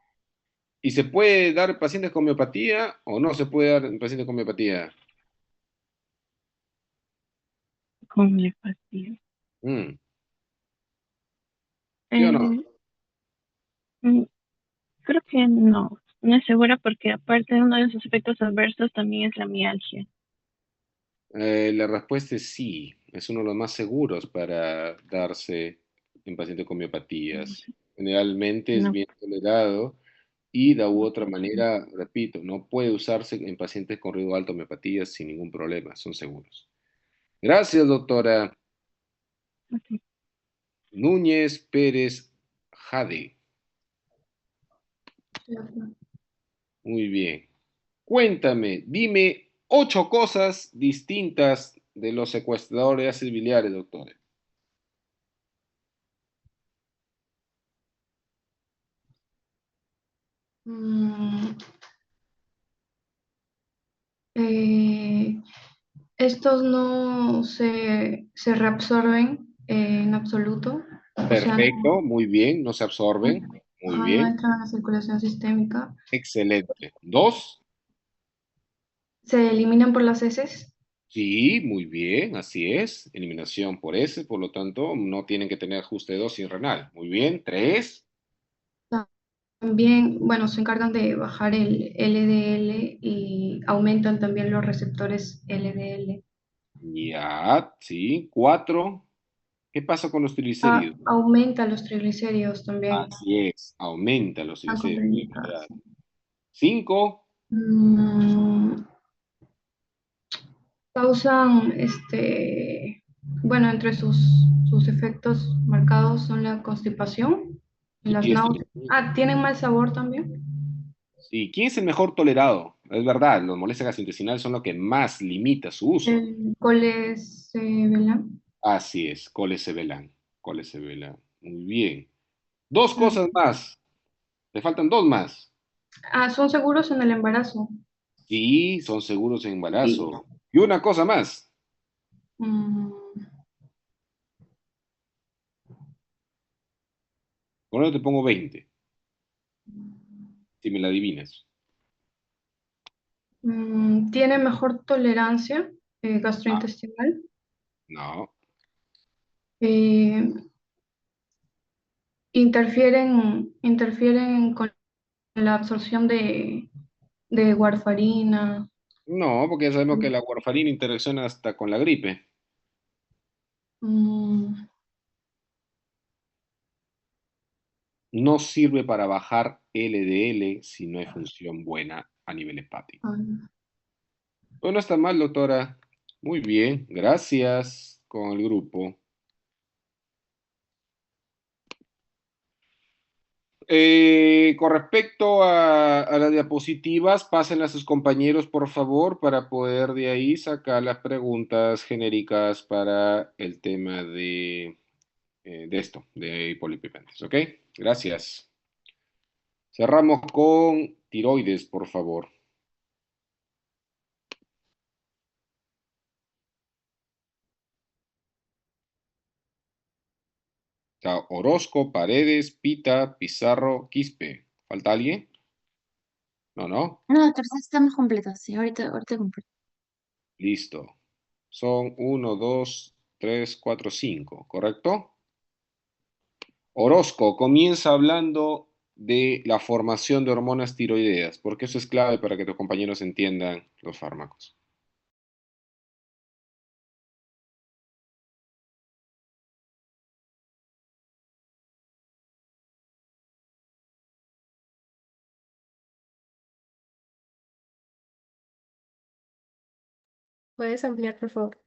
¿Y se puede dar en pacientes con miopatía o no se puede dar en pacientes con miopatía? Homeopatía. Mm, ¿sí o no? Eh, mm, Creo que no. No es segura porque aparte uno de sus efectos adversos también es la mialgia. La respuesta es sí, es uno de los más seguros para darse en pacientes con miopatías. Generalmente es No, bien tolerado y de u no otra funciona. manera, repito, no puede usarse en pacientes con riesgo alto de miopatías sin ningún problema, son seguros. Gracias, doctora Ok. Núñez Pérez Jade. Muy bien. Cuéntame, dime 8 cosas distintas de los secuestradores de ácidos biliares, doctora. Mm, eh, estos no se reabsorben en absoluto, o sea, Perfecto, muy bien, no se absorben. Muy ajá, no bien, entran a la circulación sistémica. excelente. 2, Se eliminan por las heces. sí, muy bien, así es. Eliminación por S, por lo tanto, no tienen que tener ajuste de dosis renal. Muy bien, 3, También, bueno, se encargan de bajar el LDL y aumentan también los receptores LDL. ya, sí. 4, ¿qué pasa con los triglicéridos? Aumenta los triglicéridos también. Así es, aumenta los Están triglicéridos. contraindicadas. 5, Mm, causan, bueno, entre sus efectos marcados son la constipación, las y náuseas. Ah, ¿tienen mal sabor también? sí, ¿quién es el mejor tolerado? Es verdad, los molestias gastrointestinales son lo que más limita su uso. Coles, ¿verdad? Así es, colesevelan. Colesevelan. Muy bien. Dos Mm. cosas más. Le faltan dos más. Ah, son seguros en el embarazo. Sí, son seguros en Y, embarazo. Y una cosa más. mm, Con eso te pongo 20, si me la adivinas. tiene mejor tolerancia Ah, gastrointestinal. no, Eh, interfieren con la absorción de warfarina. no, porque ya sabemos que la warfarina interacciona hasta con la gripe. Mm, No sirve para bajar LDL si no hay función buena a nivel hepático. ah, Bueno, está mal, doctora. Muy bien, gracias con el grupo. Con respecto a las diapositivas, pásenlas a sus compañeros, por favor, para poder de ahí sacar las preguntas genéricas para el tema de esto, de hipolipemiantes. ¿Ok? Gracias. Cerramos con tiroides, por favor. Está Orozco, Paredes, Pita, Pizarro, Quispe. ¿Falta alguien? No, no. No, doctor, sí estamos completos. Sí, ahorita completo. Listo. Son uno, 2, 3, 4, 5, ¿correcto? Orozco comienza hablando de la formación de hormonas tiroideas, porque eso es clave para que tus compañeros entiendan los fármacos. ¿Puedes ampliar, por favor?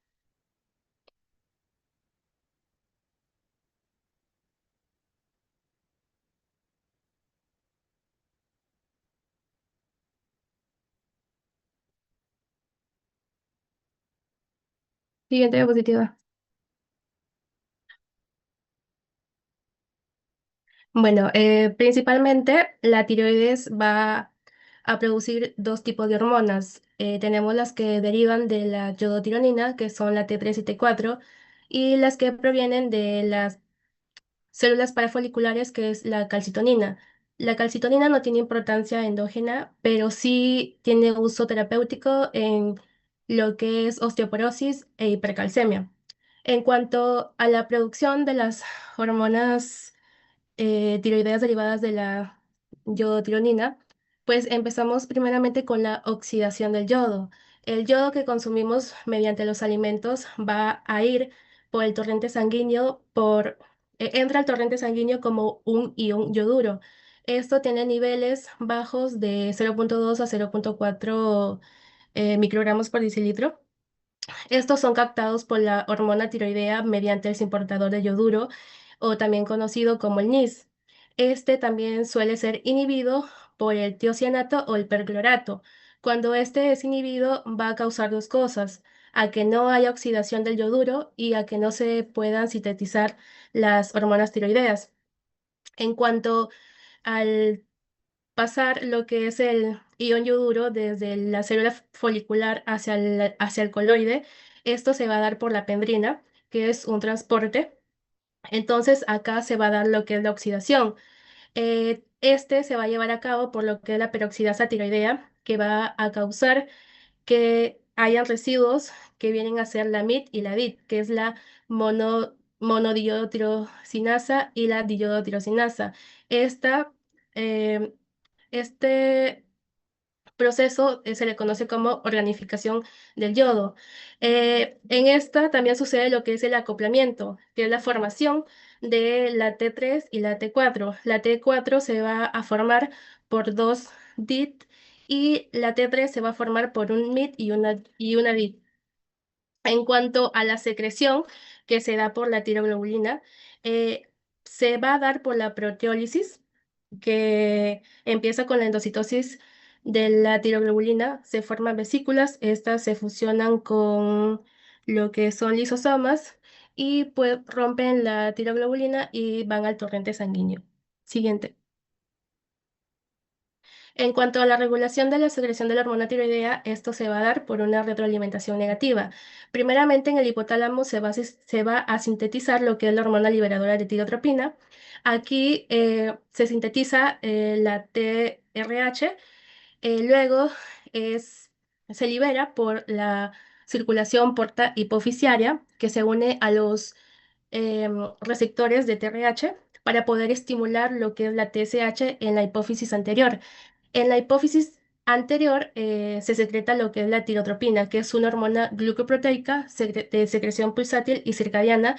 Siguiente diapositiva. Bueno, principalmente la tiroides va a producir dos tipos de hormonas. Tenemos las que derivan de la yodotironina, que son la T3 y T4, y las que provienen de las células parafoliculares, que es la calcitonina. La calcitonina no tiene importancia endógena, pero sí tiene uso terapéutico en lo que es osteoporosis e hipercalcemia. En cuanto a la producción de las hormonas tiroideas derivadas de la yodotironina, pues empezamos primeramente con la oxidación del yodo. El yodo que consumimos mediante los alimentos va a ir por el torrente sanguíneo, entra al torrente sanguíneo como un ion yoduro. Esto tiene niveles bajos de 0,2 a 0,4 microgramos por decilitro. Estos son captados por la hormona tiroidea mediante el importador de yoduro, o también conocido como el NIS. Este también suele ser inhibido por el tiocianato o el perclorato. Cuando este es inhibido, va a causar dos cosas: a que no haya oxidación del yoduro y a que no se puedan sintetizar las hormonas tiroideas. En cuanto al pasar lo que es el ion yoduro desde la célula folicular hacia el coloide, esto se va a dar por la pendrina, que es un transporte. Entonces acá se va a dar lo que es la oxidación. Este se va a llevar a cabo por lo que es la peroxidasa tiroidea, que va a causar que hayan residuos que vienen a ser la MIT y la DIT, que es la monodiodotirosinasa y la diodotirosinasa. Esta, eh, este proceso se le conoce como organificación del yodo. En esta también sucede lo que es el acoplamiento, que es la formación de la T3 y la T4. La T4 se va a formar por dos DIT y la T3 se va a formar por un MIT y una DIT. En cuanto a la secreción que se da por la tiroglobulina, se va a dar por la proteólisis, que empieza con la endocitosis de la tiroglobulina se forman vesículas, estas se fusionan con lo que son lisosomas y pues rompen la tiroglobulina y van al torrente sanguíneo. Siguiente. En cuanto a la regulación de la secreción de la hormona tiroidea, esto se va a dar por una retroalimentación negativa. Primeramente, en el hipotálamo se va a sintetizar lo que es la hormona liberadora de tirotropina. Aquí se sintetiza la TRH, luego se libera por la circulación porta hipofisiaria que se une a los receptores de TRH para poder estimular lo que es la TSH en la hipófisis anterior. En la hipófisis anterior se secreta lo que es la tirotropina, que es una hormona glucoproteica de secreción pulsátil y circadiana.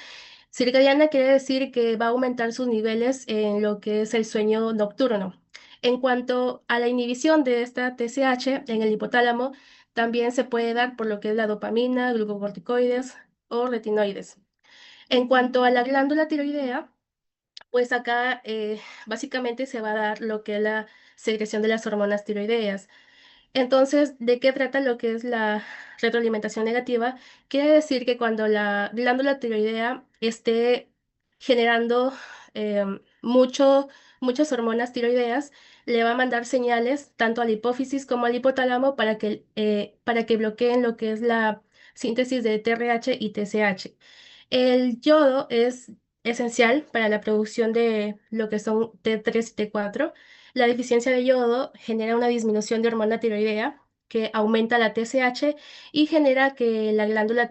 Circadiana quiere decir que va a aumentar sus niveles en lo que es el sueño nocturno. En cuanto a la inhibición de esta TSH en el hipotálamo, también se puede dar por lo que es la dopamina, glucocorticoides o retinoides. En cuanto a la glándula tiroidea, pues acá básicamente se va a dar lo que es la secreción de las hormonas tiroideas. Entonces, ¿de qué trata lo que es la retroalimentación negativa? Quiere decir que cuando la glándula tiroidea esté generando eh, muchas hormonas tiroideas, le va a mandar señales tanto a la hipófisis como al hipotálamo para que bloqueen lo que es la síntesis de TRH y TSH. El yodo es esencial para la producción de lo que son T3 y T4. La deficiencia de yodo genera una disminución de hormona tiroidea que aumenta la TSH y genera que la glándula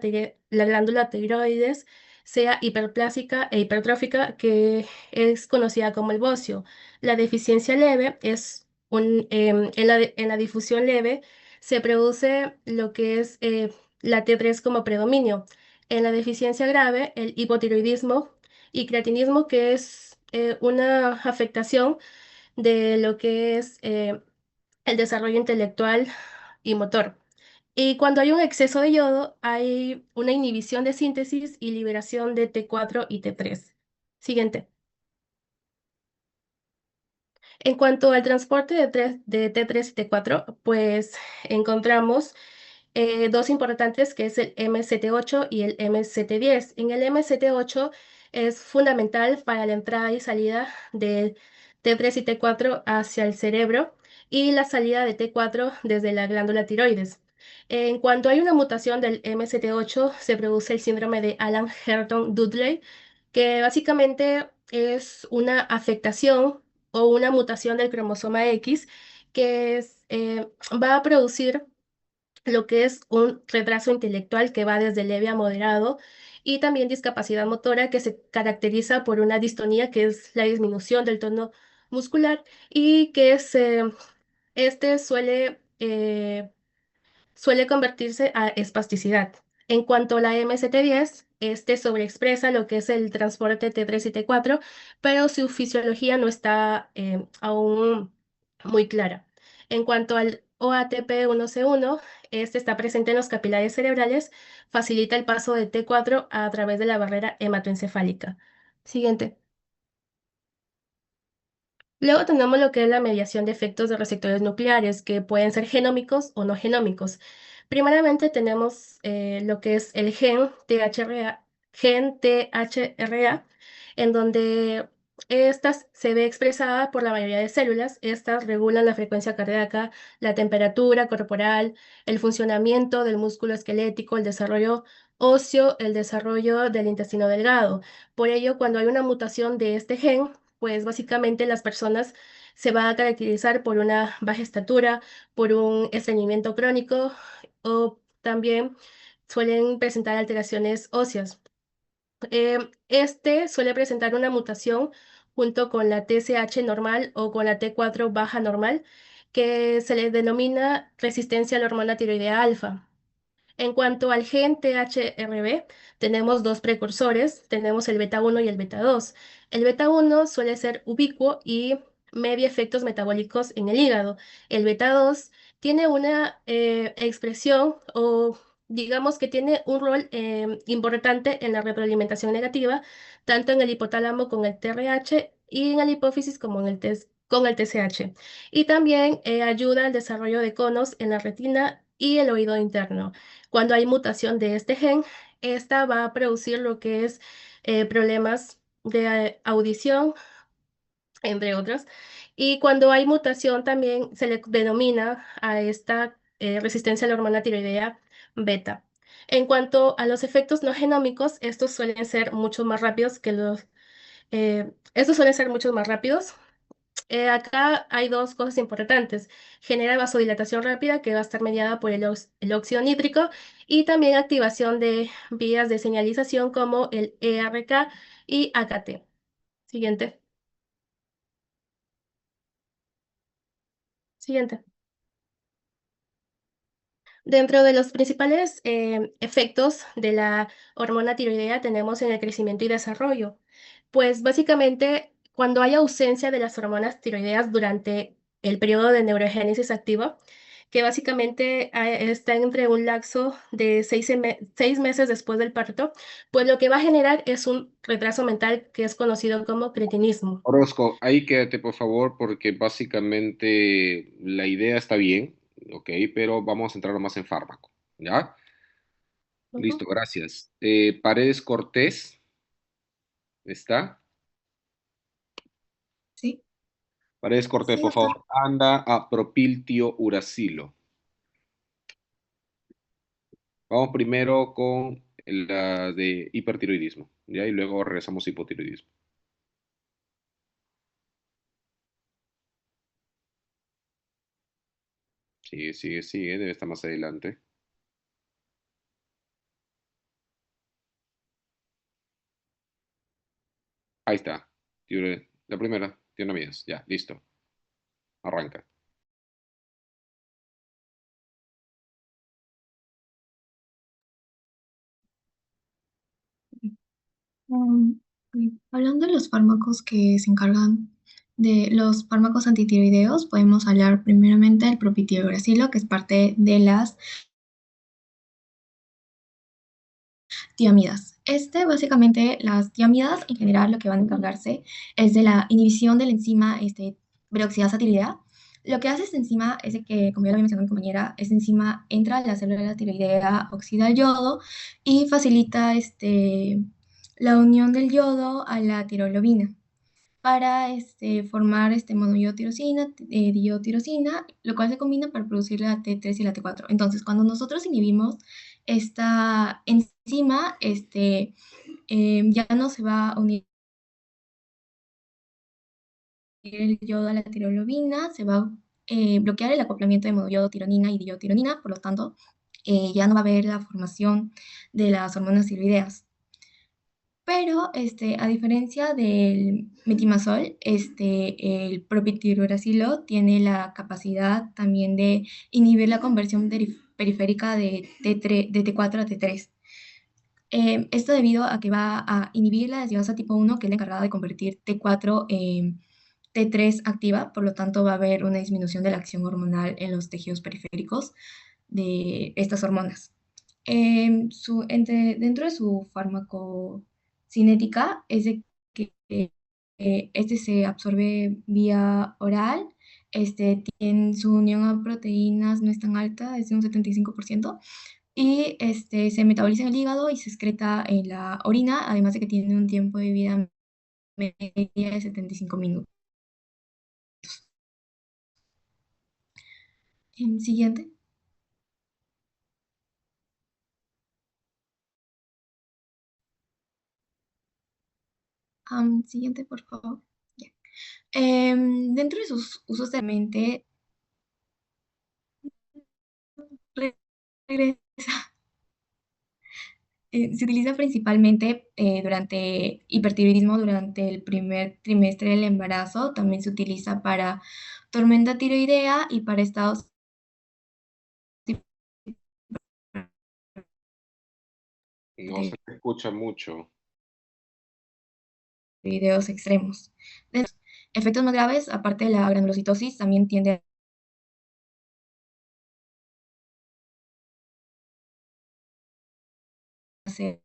tiroides sea hiperplásica e hipertrófica, que es conocida como el bocio. La deficiencia leve en la difusión leve se produce lo que es la T3 como predominio. En la deficiencia grave, el hipotiroidismo y creatinismo, que es una afectación de lo que es el desarrollo intelectual y motor. Y cuando hay un exceso de yodo, hay una inhibición de síntesis y liberación de T4 y T3. Siguiente. En cuanto al transporte de T3 y T4, pues encontramos dos importantes que es el MCT8 y el MCT10. En el MCT8 es fundamental para la entrada y salida del T3 y T4 hacia el cerebro y la salida de T4 desde la glándula tiroides. En cuanto hay una mutación del MCT8, se produce el síndrome de Alan-Herton-Dudley, que básicamente es una afectación o una mutación del cromosoma X va a producir lo que es un retraso intelectual que va desde leve a moderado y también discapacidad motora que se caracteriza por una distonía que es la disminución del tono muscular y este suele convertirse a espasticidad. En cuanto a la MST10, este sobreexpresa lo que es el transporte T3 y T4, pero su fisiología no está aún muy clara. En cuanto al OATP1C1, este está presente en los capilares cerebrales, facilita el paso de T4 a través de la barrera hematoencefálica. Siguiente. Luego tenemos lo que es la mediación de efectos de receptores nucleares, que pueden ser genómicos o no genómicos. Primeramente tenemos lo que es el gen THRA, en donde esta se ve expresada por la mayoría de células. Estas regulan la frecuencia cardíaca, la temperatura corporal, el funcionamiento del músculo esquelético, el desarrollo óseo, el desarrollo del intestino delgado. Por ello, cuando hay una mutación de este gen, pues básicamente las personas se van a caracterizar por una baja estatura, por un estreñimiento crónico o también suelen presentar alteraciones óseas. Este suele presentar una mutación junto con la TSH normal o con la T4 baja normal, que se le denomina resistencia a la hormona tiroidea alfa. En cuanto al gen THRB, tenemos dos precursores, tenemos el beta 1 y el beta 2. El beta 1 suele ser ubicuo y media efectos metabólicos en el hígado. El beta 2 tiene una expresión o digamos que tiene un rol importante en la retroalimentación negativa, tanto en el hipotálamo con el TRH y en la hipófisis como en el con el TSH. Y también ayuda al desarrollo de conos en la retina y el oído interno. Cuando hay mutación de este gen, esta va a producir lo que es problemas de audición, entre otros. Y cuando hay mutación también se le denomina a esta resistencia a la hormona tiroidea beta. En cuanto a los efectos no genómicos, estos suelen ser mucho más rápidos que estos suelen ser mucho más rápidos. Acá hay dos cosas importantes. Genera vasodilatación rápida que va a estar mediada por el óxido nítrico y también activación de vías de señalización como el ERK y AKT. Siguiente. Siguiente. Dentro de los principales efectos de la hormona tiroidea tenemos en el crecimiento y desarrollo. Pues básicamente, cuando hay ausencia de las hormonas tiroideas durante el periodo de neurogénesis activa, que básicamente está entre un lapso de 6 meses después del parto, pues lo que va a generar es un retraso mental que es conocido como cretinismo. Orozco, ahí quédate por favor, porque básicamente la idea está bien, ok, pero vamos a centrarnos más en fármaco, ¿ya? Listo, Ujú. gracias. Paredes Cortés, ¿está? Sí, Paredes Cortés, sí, por doctor. favor, anda a propiltio uracilo. Vamos primero con la de hipertiroidismo, ¿ya? Y luego regresamos a hipotiroidismo. Sigue, sigue, sigue, debe estar más adelante. Ahí está. La primera, tiromidas, ya, listo. Arranca. Um, Hablando de los fármacos que se encargan de los fármacos antitiroideos, podemos hablar primeramente del propitiogracilo, que es parte de las tiamidas. Básicamente, las tiamidas en general lo que van a encargarse es de la inhibición de la enzima peroxidasa tiroidea. Lo que hace esta enzima es de que, como ya lo había mencionado mi compañera, esta enzima entra a la célula tiroidea, oxida el yodo y facilita la unión del yodo a la tiroglobina para formar monoiotirosina, diotirosina, lo cual se combina para producir la T3 y la T4. Entonces, cuando nosotros inhibimos esta enzima, ya no se va a unir el yodo a la tiroglobina, se va a bloquear el acoplamiento de monoyodo-tironina y diotironina, por lo tanto, ya no va a haber la formación de las hormonas tiroideas. Pero, a diferencia del metimazol, el propiltiuracilo tiene la capacidad también de inhibir la conversión periférica de T4 a T3. Esto debido a que va a inhibir la desviasa tipo 1, que es la encargada de convertir T4 en T3 activa, por lo tanto va a haber una disminución de la acción hormonal en los tejidos periféricos de estas hormonas. Dentro de su farmacocinética es de que se absorbe vía oral, su unión a proteínas no es tan alta, es de un 75%, y se metaboliza en el hígado y se excreta en la orina, además de que tiene un tiempo de vida media de 75 minutos. Siguiente. Siguiente, por favor. Ya. Dentro de sus usos de mente, regresa. Se utiliza principalmente durante hipertiroidismo durante el primer trimestre del embarazo. También se utiliza para tormenta tiroidea y para estados No se te escucha mucho. tiroideos extremos. De los efectos más graves, aparte de la granulocitosis, también tiende a ser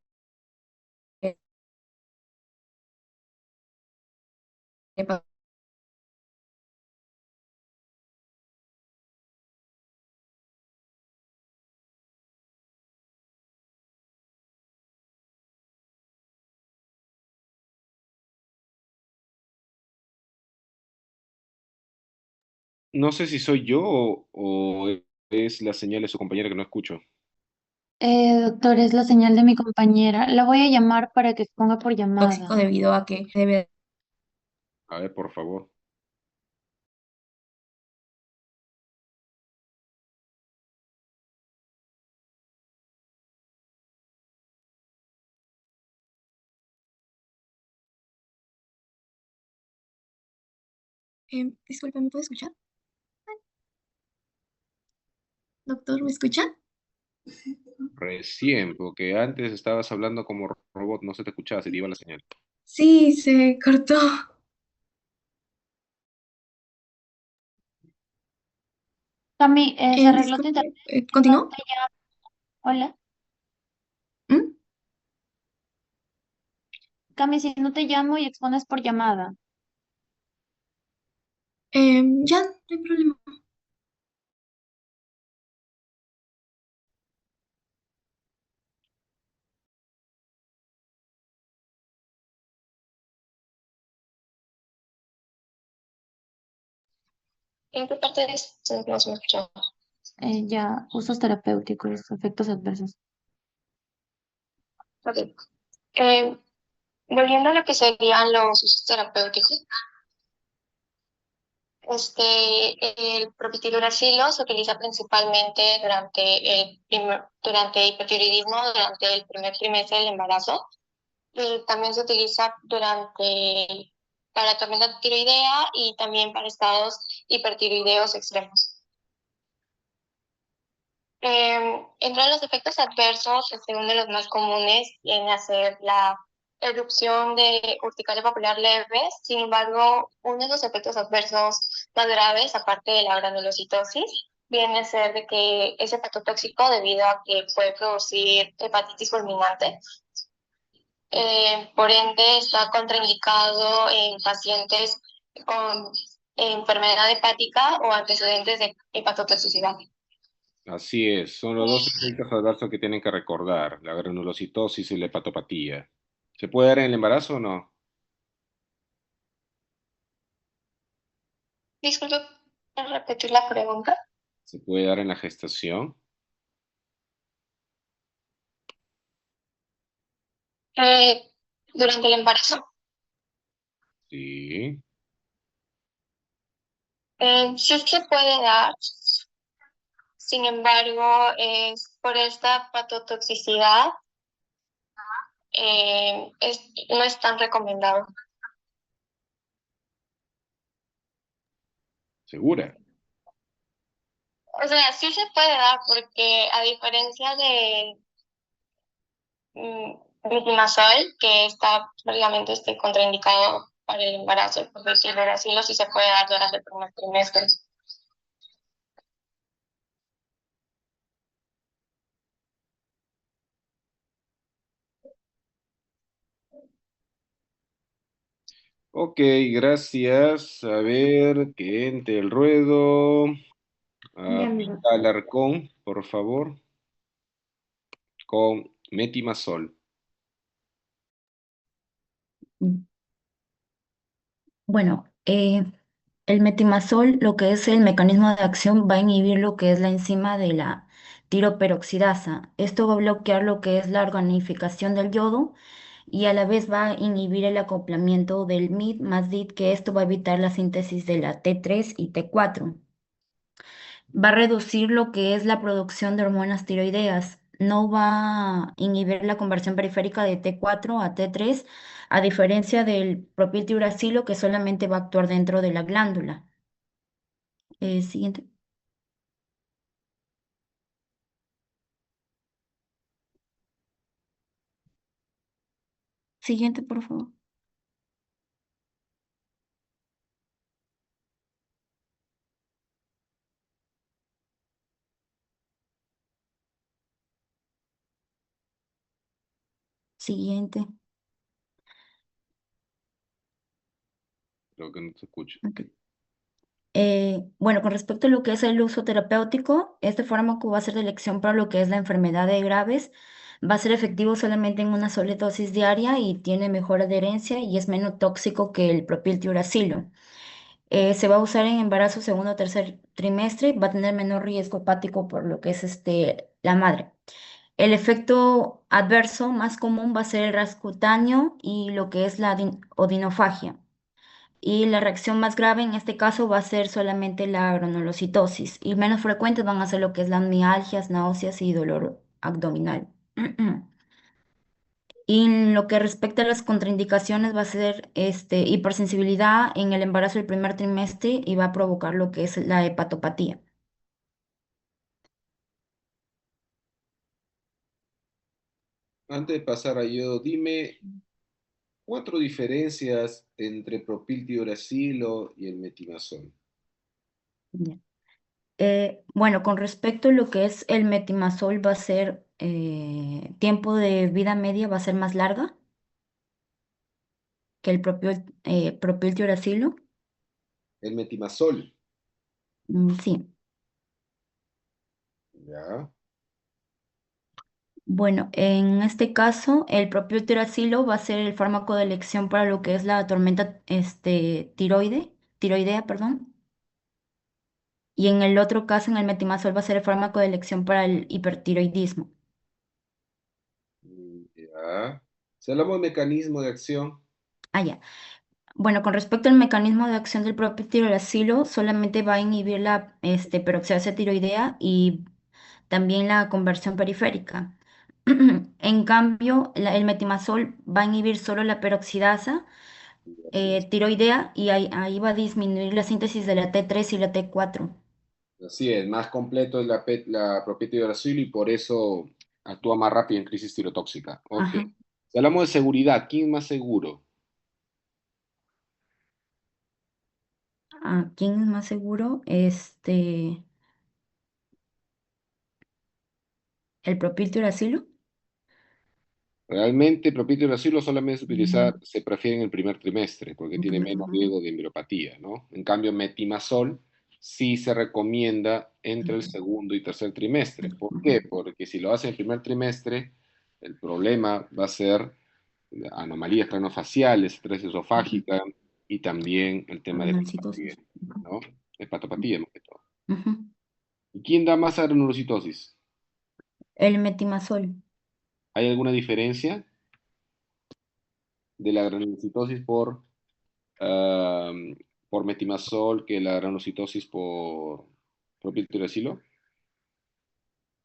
No sé si soy yo o es la señal de su compañera que no escucho. Doctor, es la señal de mi compañera. La voy a llamar para que exponga por Tóxico llamada. debido a que debe. A ver, por favor. Disculpe, ¿me puede escuchar? Doctor, ¿me escucha? Recién, porque antes estabas hablando como robot, no se te escuchaba, se te iba la señal. Sí, se cortó. Cami, se arregló tu Disculpe, internet. Si no ¿continuó? te llamo. Hola. ¿Mm? Cami, si no te llamo y expones por llamada. Ya, no hay problema. ¿En qué parte no se me escuchó? Ya, usos terapéuticos, efectos adversos. Ok. Eh, Volviendo a lo que serían los usos terapéuticos, el propiluracilo se utiliza principalmente durante hipotiroidismo, durante el primer trimestre del embarazo, y también se utiliza para tormenta tiroidea y también para estados hipertiroideos extremos. Entre los efectos adversos, uno de los más comunes viene a ser la erupción de urticaria papular leve. Sin embargo, uno de los efectos adversos más graves, aparte de la granulocitosis, viene a ser de que es hepatotóxico debido a que puede producir hepatitis fulminante. Por ende, está contraindicado en pacientes con enfermedad hepática o antecedentes de hepatotoxicidad. Así es, son los dos efectos adversos que tienen que recordar, la granulocitosis y la hepatopatía. ¿Se puede dar en el embarazo o no? Disculpe, ¿puedes repetir la pregunta? ¿Se puede dar en la gestación? Durante el embarazo. Sí. Sí se puede dar, sin embargo, por esta patotoxicidad, no es tan recomendado. ¿Segura? O sea, sí se puede dar porque a diferencia de Ritmazol, que está prácticamente contraindicado para el embarazo, por decirlo así, sí se puede dar durante el primer trimestre. Ok, gracias. A ver, que entre el ruedo. Ya, mi Pita doctor. Alarcón, por favor, con metimazol. Bueno, el metimazol, lo que es el mecanismo de acción, va a inhibir lo que es la enzima de la tiroperoxidasa. Esto va a bloquear lo que es la organificación del yodo y a la vez va a inhibir el acoplamiento del MID más DID, que esto va a evitar la síntesis de la T3 y T4. Va a reducir lo que es la producción de hormonas tiroideas. No va a inhibir la conversión periférica de T4 a T3, a diferencia del propiltiuracilo que solamente va a actuar dentro de la glándula. Siguiente. Siguiente, por favor. Siguiente. Creo que no se escucha. Ok. Bueno, con respecto a lo que es el uso terapéutico, este fármaco va a ser de elección para lo que es la enfermedad de Graves. Va a ser efectivo solamente en una sola dosis diaria y tiene mejor adherencia y es menos tóxico que el propiltiuracilo. Se va a usar en embarazo segundo o tercer trimestre, va a tener menor riesgo hepático por lo que es la madre. El efecto adverso más común va a ser el ras cutáneo y lo que es la odinofagia. Y la reacción más grave en este caso va a ser solamente la granulocitosis. Y menos frecuentes van a ser lo que es las mialgias, náuseas y dolor abdominal. Y en lo que respecta a las contraindicaciones va a ser hipersensibilidad en el embarazo del primer trimestre y va a provocar lo que es la hepatopatía. Antes de pasar a yo, dime 4 diferencias entre propiltiuracilo y el metimazol. Ya. Bueno, con respecto a lo que es el metimazol va a ser tiempo de vida media va a ser más larga que el propio propiltiuracilo. El metimazol, Sí. ¿ya? Bueno, en este caso, el propio tiracilo va a ser el fármaco de elección para lo que es la tormenta tiroidea, perdón. Y en el otro caso, en el metimazol, va a ser el fármaco de elección para el hipertiroidismo. Ya. Si hablamos de mecanismo de acción, Ah, ya. Bueno, con respecto al mecanismo de acción del propio tiracilo, solamente va a inhibir la peroxidasa tiroidea y también la conversión periférica. En cambio, el metimazol va a inhibir solo la peroxidasa tiroidea y ahí va a disminuir la síntesis de la T3 y la T4. así es, más completo es la propiltiuracilo y por eso actúa más rápido en crisis tirotóxica. Ok. Ajá. Si hablamos de seguridad, ¿quién es más seguro? ¿Quién es más seguro? El propiltiuracilo. Realmente, propiltiuracilo solamente se Mm, se prefiere en el primer trimestre porque un tiene primer menos trimestre. riesgo de embriopatía, ¿no? En cambio, metimazol sí se recomienda entre el segundo y tercer trimestre. ¿Por qué? Porque si lo hace en el primer trimestre, el problema va a ser anomalías craneofaciales, estrés esofágica y también el tema de la hepatopatía, Granulocitosis. ¿no? Hepatopatía, más que todo. Ujú. ¿Y quién da más granulocitosis? El metimazol. ¿Hay alguna diferencia de la granulocitosis por metimazol que la granulocitosis por propiltiuracilo?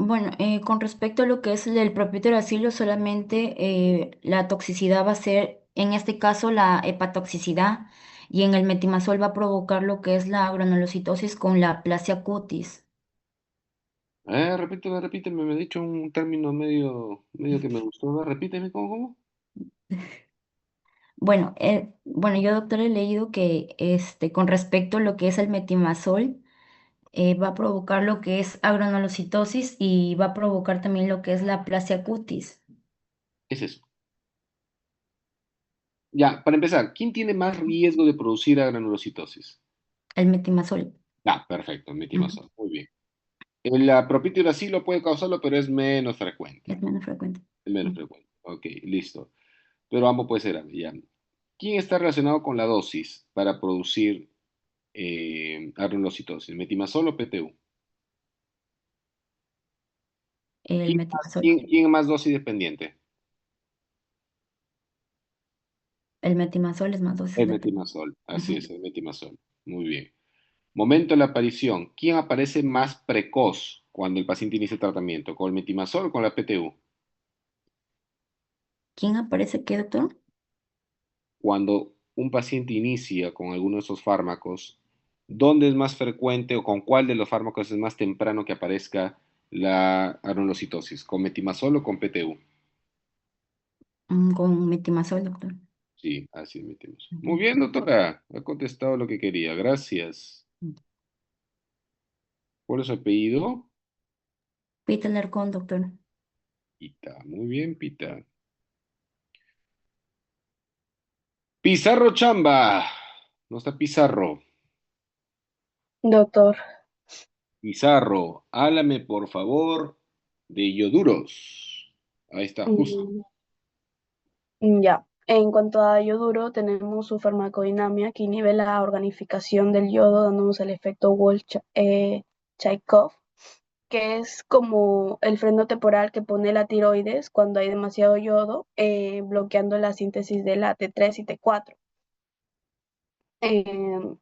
Bueno, con respecto a lo que es el propiltiuracilo, solamente la toxicidad va a ser, en este caso, la hepatotoxicidad, y en el metimazol va a provocar lo que es la granulocitosis con la aplasia cutis. Repíteme, me ha dicho un término medio que me gustó. Repíteme, ¿cómo? Bueno, yo doctor he leído que con respecto a lo que es el metimazol, va a provocar lo que es agranulocitosis y va a provocar también lo que es la aplasia cutis. ¿Qué es eso? Ya, para empezar, ¿quién tiene más riesgo de producir agranulocitosis? El metimazol Ah, perfecto, ujú, metimazol, muy bien. El propiltiuracilo puede causarlo, pero es menos frecuente. es menos frecuente. Es menos Mm. frecuente. Ok, listo. Pero ambos puede ser, ya. ¿Quién está relacionado con la dosis para producir granulocitosis? ¿Metimazol o PTU? El ¿Quién, metimazol. quién es más dosis dependiente? El metimazol es más dosis El de metimazol, así ujú. es, el metimazol. Muy bien. Momento de la aparición. ¿Quién aparece más precoz cuando el paciente inicia el tratamiento? ¿Con el metimazol o con la PTU? ¿Quién aparece qué, doctor? Cuando un paciente inicia con alguno de esos fármacos, ¿dónde es más frecuente o con cuál de los fármacos es más temprano que aparezca la granulocitosis? ¿Con metimazol o con PTU? Con metimazol, doctor. Sí, así es metimazol. Muy Ujú. bien, doctora. Ha contestado lo que quería. Gracias. ¿Cuál es su apellido? Peter Larcón, doctor. Pita. Muy bien, Pita. Pizarro Chamba. No está Pizarro. Doctor, Pizarro, háblame por favor de ioduros. Ahí está, justo. ya. En cuanto a yoduro, tenemos su farmacodinámica que inhibe la organificación del yodo, dándonos el efecto Wolff-Chaikov, que es como el freno temporal que pone la tiroides cuando hay demasiado yodo, bloqueando la síntesis de la T3 y T4. En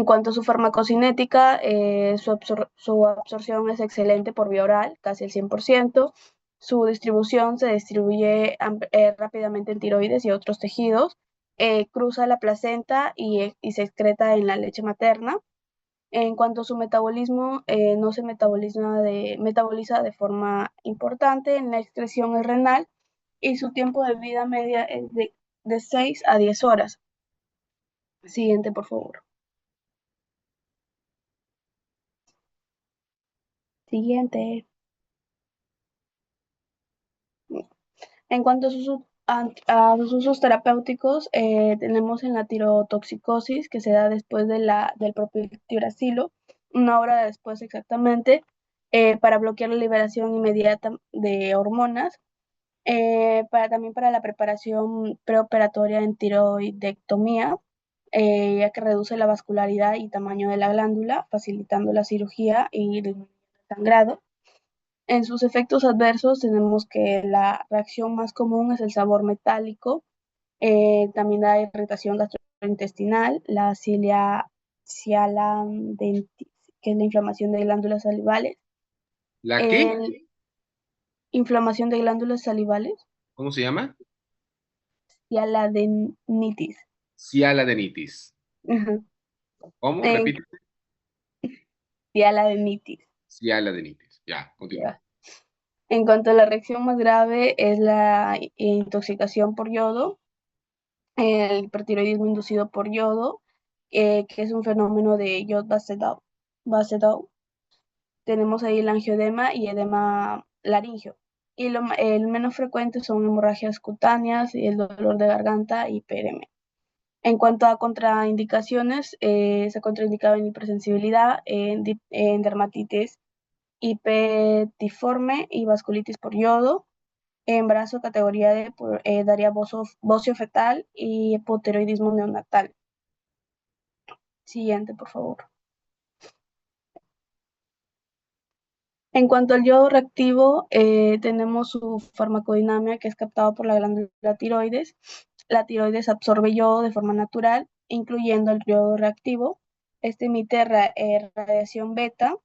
cuanto a su farmacocinética, su absorción es excelente por vía oral, casi el 100%. Su distribución se distribuye rápidamente en tiroides y otros tejidos. Cruza la placenta y se excreta en la leche materna. En cuanto a su metabolismo, no se metaboliza de forma importante, en la excreción es renal y su tiempo de vida media es de 6 a 10 horas. Siguiente, por favor. Siguiente. En cuanto a sus usos terapéuticos, tenemos en la tirotoxicosis, que se da después del propio tiuracilo, una hora después exactamente, para bloquear la liberación inmediata de hormonas, también para la preparación preoperatoria en tiroidectomía, ya que reduce la vascularidad y tamaño de la glándula, facilitando la cirugía y disminuyendo el sangrado. En sus efectos adversos tenemos que la reacción más común es el sabor metálico, también da irritación gastrointestinal, la cialadenitis, que es la inflamación de glándulas salivales. ¿La qué? Inflamación de glándulas salivales, ¿Cómo se llama? cialadenitis. Cialadenitis. Ajá. ¿Cómo? En- Repite. Cialadenitis. Cialadenitis. Ya, continúa. Ya. En cuanto a la reacción más grave es la intoxicación por yodo, el hipertiroidismo inducido por yodo, que es un fenómeno de Yod-Basedow. Tenemos ahí el angioedema y edema laringio. Y el menos frecuente son hemorragias cutáneas y el dolor de garganta y PRM. En cuanto a contraindicaciones, se contraindicaba en hipersensibilidad, en dermatitis hipetiforme y vasculitis por yodo. Embarazo categoría D daría bocio fetal y hipotiroidismo neonatal. Siguiente, por favor. En cuanto al yodo reactivo, tenemos su farmacodinámica, que es captado por la glándula tiroides. La tiroides absorbe yodo de forma natural, incluyendo el yodo reactivo. Este emite radiación beta.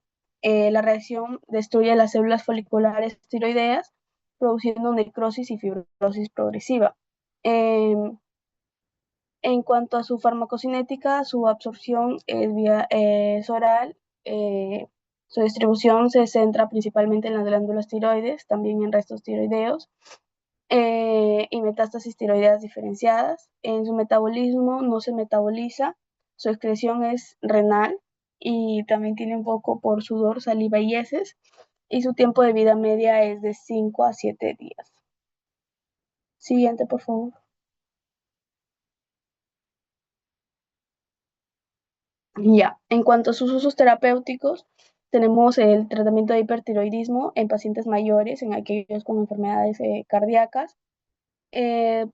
La radiación destruye las células foliculares tiroideas, produciendo necrosis y fibrosis progresiva. En cuanto a su farmacocinética, su absorción es oral, su distribución se centra principalmente en las glándulas tiroides, también en restos tiroideos y metástasis tiroideas diferenciadas. En su metabolismo no se metaboliza, su excreción es renal y también tiene un poco por sudor, saliva y heces, y su tiempo de vida media es de 5 a 7 días. Siguiente, por favor. Ya, en cuanto a sus usos terapéuticos, tenemos el tratamiento de hipertiroidismo en pacientes mayores, en aquellos con enfermedades cardíacas,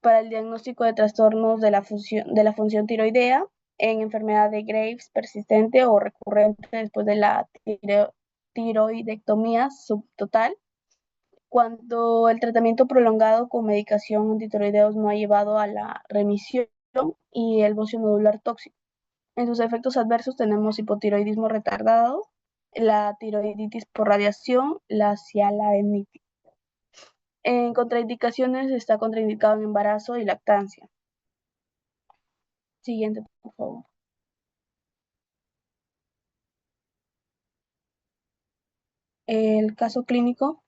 para el diagnóstico de trastornos de la función tiroidea, en enfermedad de Graves persistente o recurrente después de la tiroidectomía subtotal, cuando el tratamiento prolongado con medicación antitiroideos no ha llevado a la remisión y el bocio nodular tóxico. En sus efectos adversos tenemos hipotiroidismo retardado, la tiroiditis por radiación, la cialadenitis. En contraindicaciones está contraindicado en embarazo y lactancia. Siguiente, por favor. El caso clínico.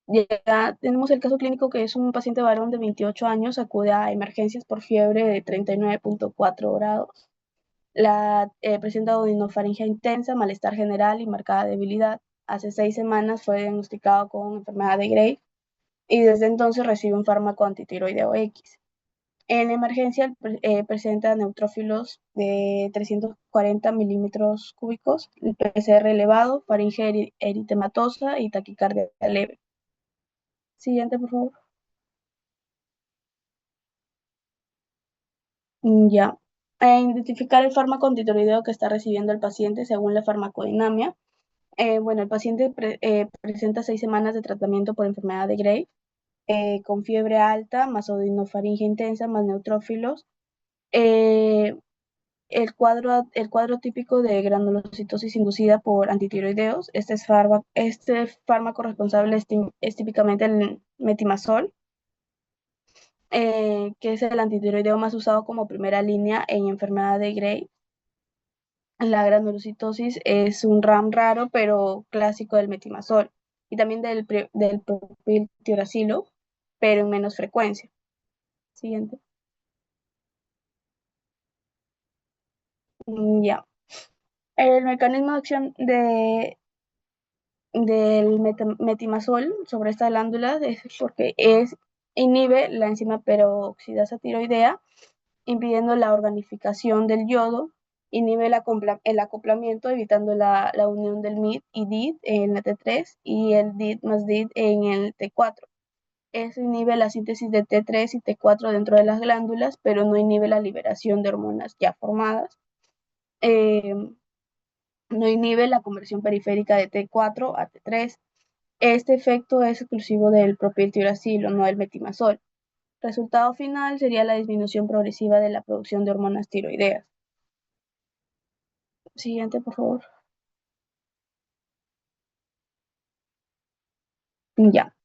Ya tenemos el caso clínico, que es un paciente varón de 28 años, acude a emergencias por fiebre de 39.4 grados. Presenta odinofaringia intensa, malestar general y marcada debilidad. Hace 6 semanas fue diagnosticado con enfermedad de Graves y desde entonces recibe un fármaco antitiroideo X. En emergencia presenta neutrófilos de 340 milímetros cúbicos, el PCR elevado, faringe eritematosa y taquicardia leve. Siguiente, por favor. Ya. Identificar el fármaco antitiroideo que está recibiendo el paciente según la farmacodinamia. Bueno, el paciente presenta 6 semanas de tratamiento por enfermedad de Gray, con fiebre alta, más odinofaringia intensa, más neutrófilos. Eh, el cuadro típico de granulocitosis inducida por antitiroideos. Este fármaco responsable es típicamente el metimazol, que es el antitiroideo más usado como primera línea en enfermedad de Gray. La granulocitosis es un RAM raro, pero clásico del metimazol y también del propiltiuracilo, pero en menos frecuencia. Siguiente. Ya. El mecanismo de acción del metimazol sobre esta glándula es porque inhibe la enzima peroxidasa tiroidea, impidiendo la organificación del yodo, inhibe el acoplamiento, evitando la unión del MID y DID en la T3 y el DID más DID en el T4. Eso inhibe la síntesis de T3 y T4 dentro de las glándulas, pero no inhibe la liberación de hormonas ya formadas. No inhibe la conversión periférica de T4 a T3. Este efecto es exclusivo del propiltiuracilo, no del metimazol. Resultado final sería la disminución progresiva de la producción de hormonas tiroideas. Siguiente, por favor. Ya.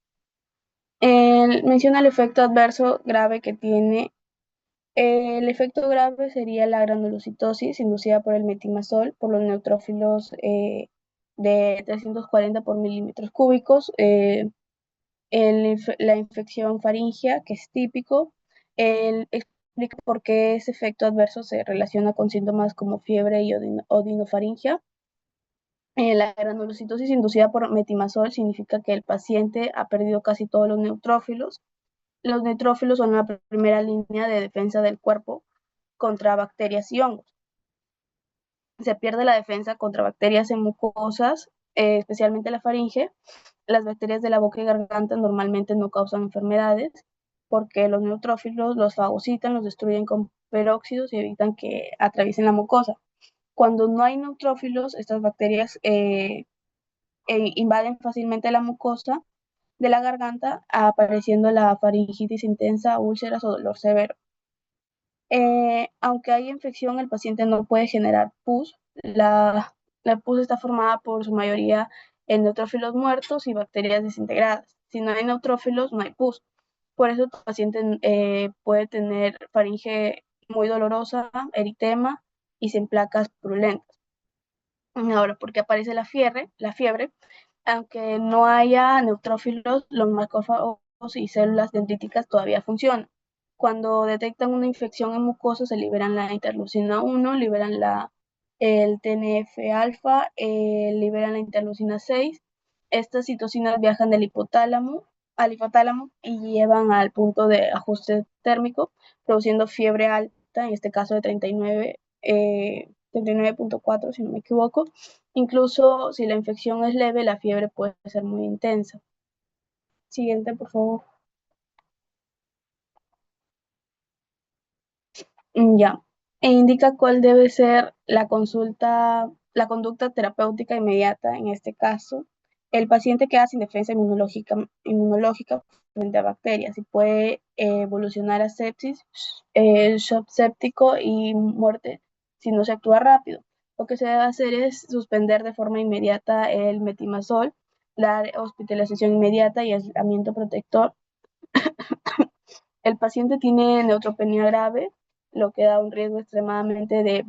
Menciona el efecto adverso grave que tiene. El efecto grave sería la granulocitosis inducida por el metimazol, por los neutrófilos de 340 por milímetros cúbicos, la infección faríngea, que es típico. Explica por qué ese efecto adverso se relaciona con síntomas como fiebre y odinofaringia. La granulocitosis inducida por metimazol significa que el paciente ha perdido casi todos los neutrófilos. Los neutrófilos son la primera línea de defensa del cuerpo contra bacterias y hongos. Se pierde la defensa contra bacterias en mucosas, especialmente la faringe. Las bacterias de la boca y garganta normalmente no causan enfermedades porque los neutrófilos los fagocitan, los destruyen con peróxidos y evitan que atraviesen la mucosa. Cuando no hay neutrófilos, estas bacterias invaden fácilmente la mucosa de la garganta, apareciendo la faringitis intensa, úlceras o dolor severo. Aunque hay infección, el paciente no puede generar pus. La pus está formada por su mayoría en neutrófilos muertos y bacterias desintegradas. Si no hay neutrófilos, no hay pus. Por eso el paciente puede tener faringe muy dolorosa, eritema y sin placas purulentas. Ahora, ¿por qué aparece la fiebre? Aunque no haya neutrófilos, los macrófagos y células dendríticas todavía funcionan. Cuando detectan una infección en mucosa, se liberan la interleucina 1, liberan el TNF-alfa, liberan la interleucina 6. Estas citocinas viajan del hipotálamo al hipotálamo y llevan al punto de ajuste térmico, produciendo fiebre alta, en este caso de 39.4, si no me equivoco. Incluso si la infección es leve, la fiebre puede ser muy intensa. Siguiente, por favor. Ya. Indica cuál debe ser la conducta terapéutica inmediata en este caso. El paciente queda sin defensa inmunológica frente a bacterias y puede evolucionar a sepsis, shock séptico y muerte si no se actúa rápido. Lo que se debe hacer es suspender de forma inmediata el metimazol, dar hospitalización inmediata y aislamiento protector. El paciente tiene neutropenia grave, lo que da un riesgo extremadamente de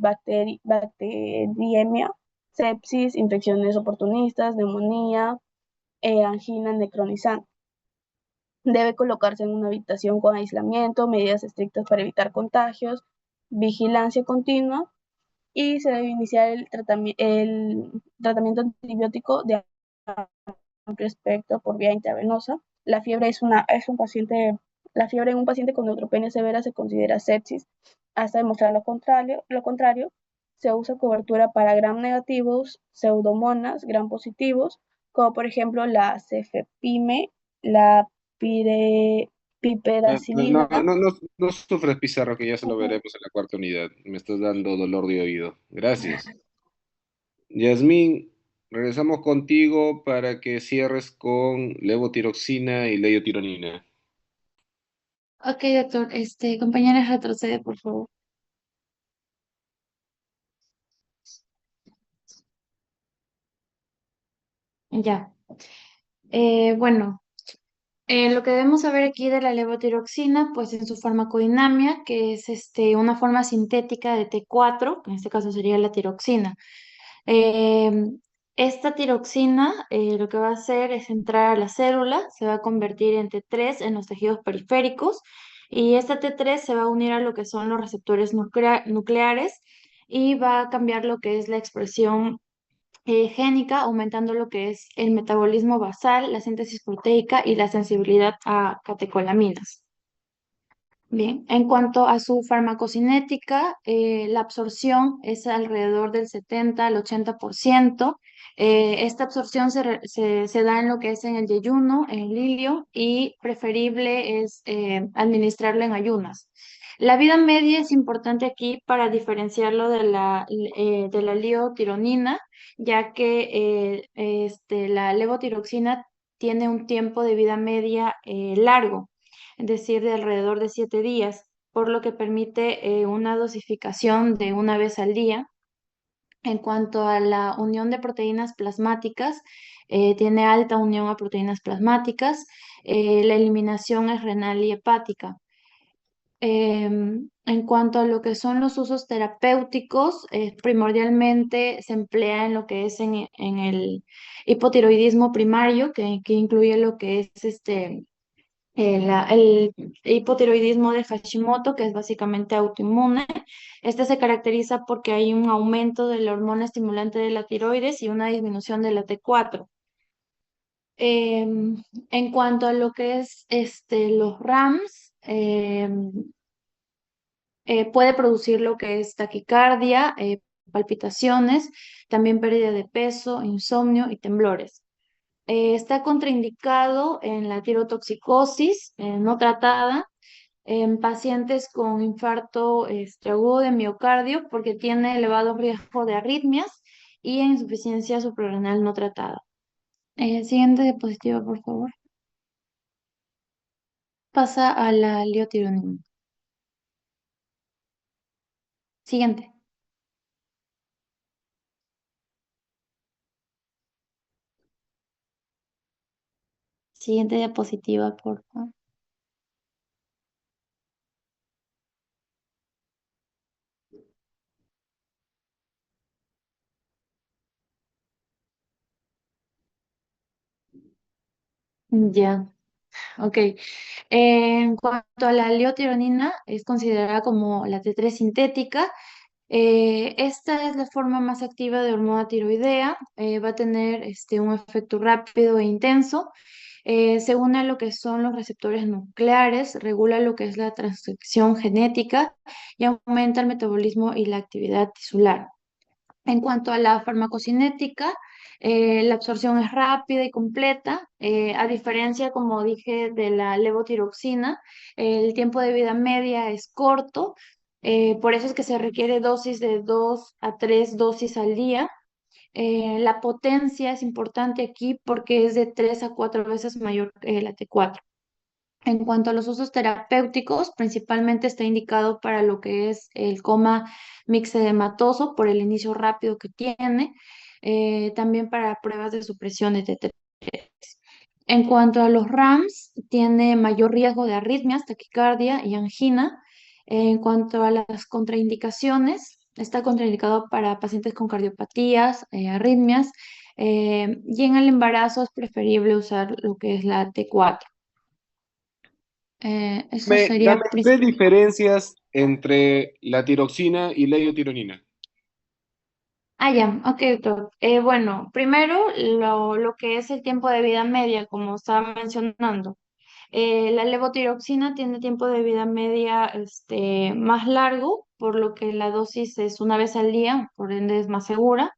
bacteriemia, sepsis, infecciones oportunistas, neumonía, angina necronizante. Debe colocarse en una habitación con aislamiento, medidas estrictas para evitar contagios, vigilancia continua y se debe iniciar el tratamiento antibiótico de amplio espectro por vía intravenosa. La fiebre la fiebre en un paciente con neutropenia severa se considera sepsis. Hasta demostrar lo contrario, se usa cobertura para gram negativos, pseudomonas, gram positivos, como por ejemplo la cefepime, la No, piperacilina. no sufres, Pizarro, que ya se lo veremos en la cuarta unidad. Me estás dando dolor de oído. Gracias. Yasmín, regresamos contigo para que cierres con levotiroxina y leiotironina. Ok, doctor. Compañera, retrocede, por favor. Ya. Bueno, lo que debemos saber aquí de la levotiroxina, pues en su farmacodinamia, que es una forma sintética de T4, que en este caso sería la tiroxina. Eh, Esta tiroxina lo que va a hacer es entrar a la célula, se va a convertir en T3 en los tejidos periféricos y esta T3 se va a unir a lo que son los receptores nucleares y va a cambiar lo que es la expresión génica, aumentando lo que es el metabolismo basal, la síntesis proteica y la sensibilidad a catecolaminas. Bien, en cuanto a su farmacocinética, la absorción es alrededor del 70 al 80%. Esta absorción se da en lo que es en el yeyuno, en el ilio, y preferible es administrarla en ayunas. La vida media es importante aquí para diferenciarlo de la leotironina, ya que la levotiroxina tiene un tiempo de vida media largo, es decir, de alrededor de 7 días, por lo que permite una dosificación de una vez al día. En cuanto a la unión de proteínas plasmáticas, tiene alta unión a proteínas plasmáticas. La eliminación es renal y hepática. En cuanto a lo que son los usos terapéuticos, primordialmente se emplea en lo que es en el hipotiroidismo primario, que incluye lo que es el hipotiroidismo de Hashimoto, que es básicamente autoinmune. Este se caracteriza porque hay un aumento de la hormona estimulante de la tiroides y una disminución de la T4. En cuanto a lo que es los RAMs, puede producir lo que es taquicardia, palpitaciones, también pérdida de peso, insomnio y temblores. Está contraindicado en la tirotoxicosis no tratada en pacientes con infarto agudo de miocardio porque tiene elevado riesgo de arritmias y insuficiencia suprarrenal no tratada. Siguiente diapositiva, por favor. Pasa a la leotironina. Siguiente. Siguiente diapositiva, por favor. Ya, ok. En cuanto a la leotironina, es considerada como la T3 sintética. Esta es la forma más activa de hormona tiroidea. Va a tener un efecto rápido e intenso. Se une a lo que son los receptores nucleares, regula lo que es la transcripción genética y aumenta el metabolismo y la actividad tisular. En cuanto a la farmacocinética, la absorción es rápida y completa, a diferencia, como dije, de la levotiroxina, el tiempo de vida media es corto, por eso es que se requiere dosis de 2 a 3 dosis al día. La potencia es importante aquí porque es de 3 a 4 veces mayor que la T4. En cuanto a los usos terapéuticos, principalmente está indicado para lo que es el coma mixedematoso por el inicio rápido que tiene, también para pruebas de supresión de T3. En cuanto a los RAMs, tiene mayor riesgo de arritmias, taquicardia y angina. En cuanto a las contraindicaciones, está contraindicado para pacientes con cardiopatías, arritmias, y en el embarazo es preferible usar lo que es la T4. Eso sería Dame tres diferencias entre la tiroxina y la leiotironina. Ya, ok, doctor. Bueno, primero lo que es el tiempo de vida media, como estaba mencionando. La levotiroxina tiene tiempo de vida media más largo, por lo que la dosis es una vez al día, por ende es más segura.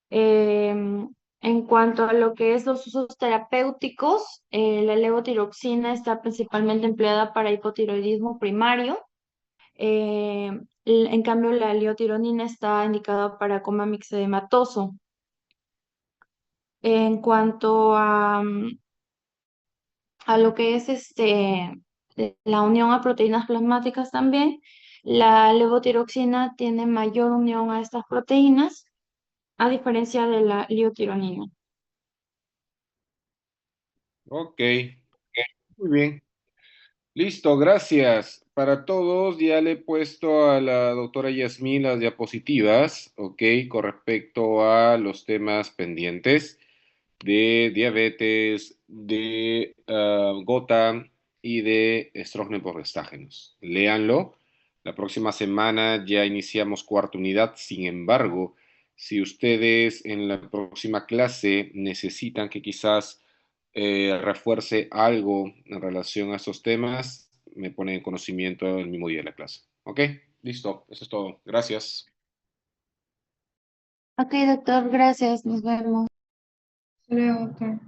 Em, la leiotironina tiene tiempo de vida media corto, por lo que la dosis es una vez al día, por ende es más segura. Em, la levotiroxina tiene tiempo de vida media largo, por lo que la dosis es una vez al día, por ende es más segura. Em, la levotiroxina tiene tiempo de vida media corto, por lo que la dosis es una vez al día, por ende es más segura. En cuanto a lo que es los usos terapéuticos, la levotiroxina está principalmente empleada para hipotiroidismo primario. En cambio, la liotironina está indicada para coma mixedematoso. En cuanto a lo que es la unión a proteínas plasmáticas también, la levotiroxina tiene mayor unión a estas proteínas, a diferencia de la liotironina. Ok, muy bien. Listo, gracias. Para todos, ya le he puesto a la doctora Yasmín las diapositivas, ok, con respecto a los temas pendientes de diabetes, de gota y de estrógeno por estágenos. Léanlo. La próxima semana ya iniciamos cuarta unidad. Sin embargo, si ustedes en la próxima clase necesitan que quizás refuerce algo en relación a estos temas, me ponen en conocimiento el mismo día de la clase. ¿Ok? Listo. Eso es todo. Gracias. Ok, doctor, gracias. Nos vemos. Hasta luego, doctor.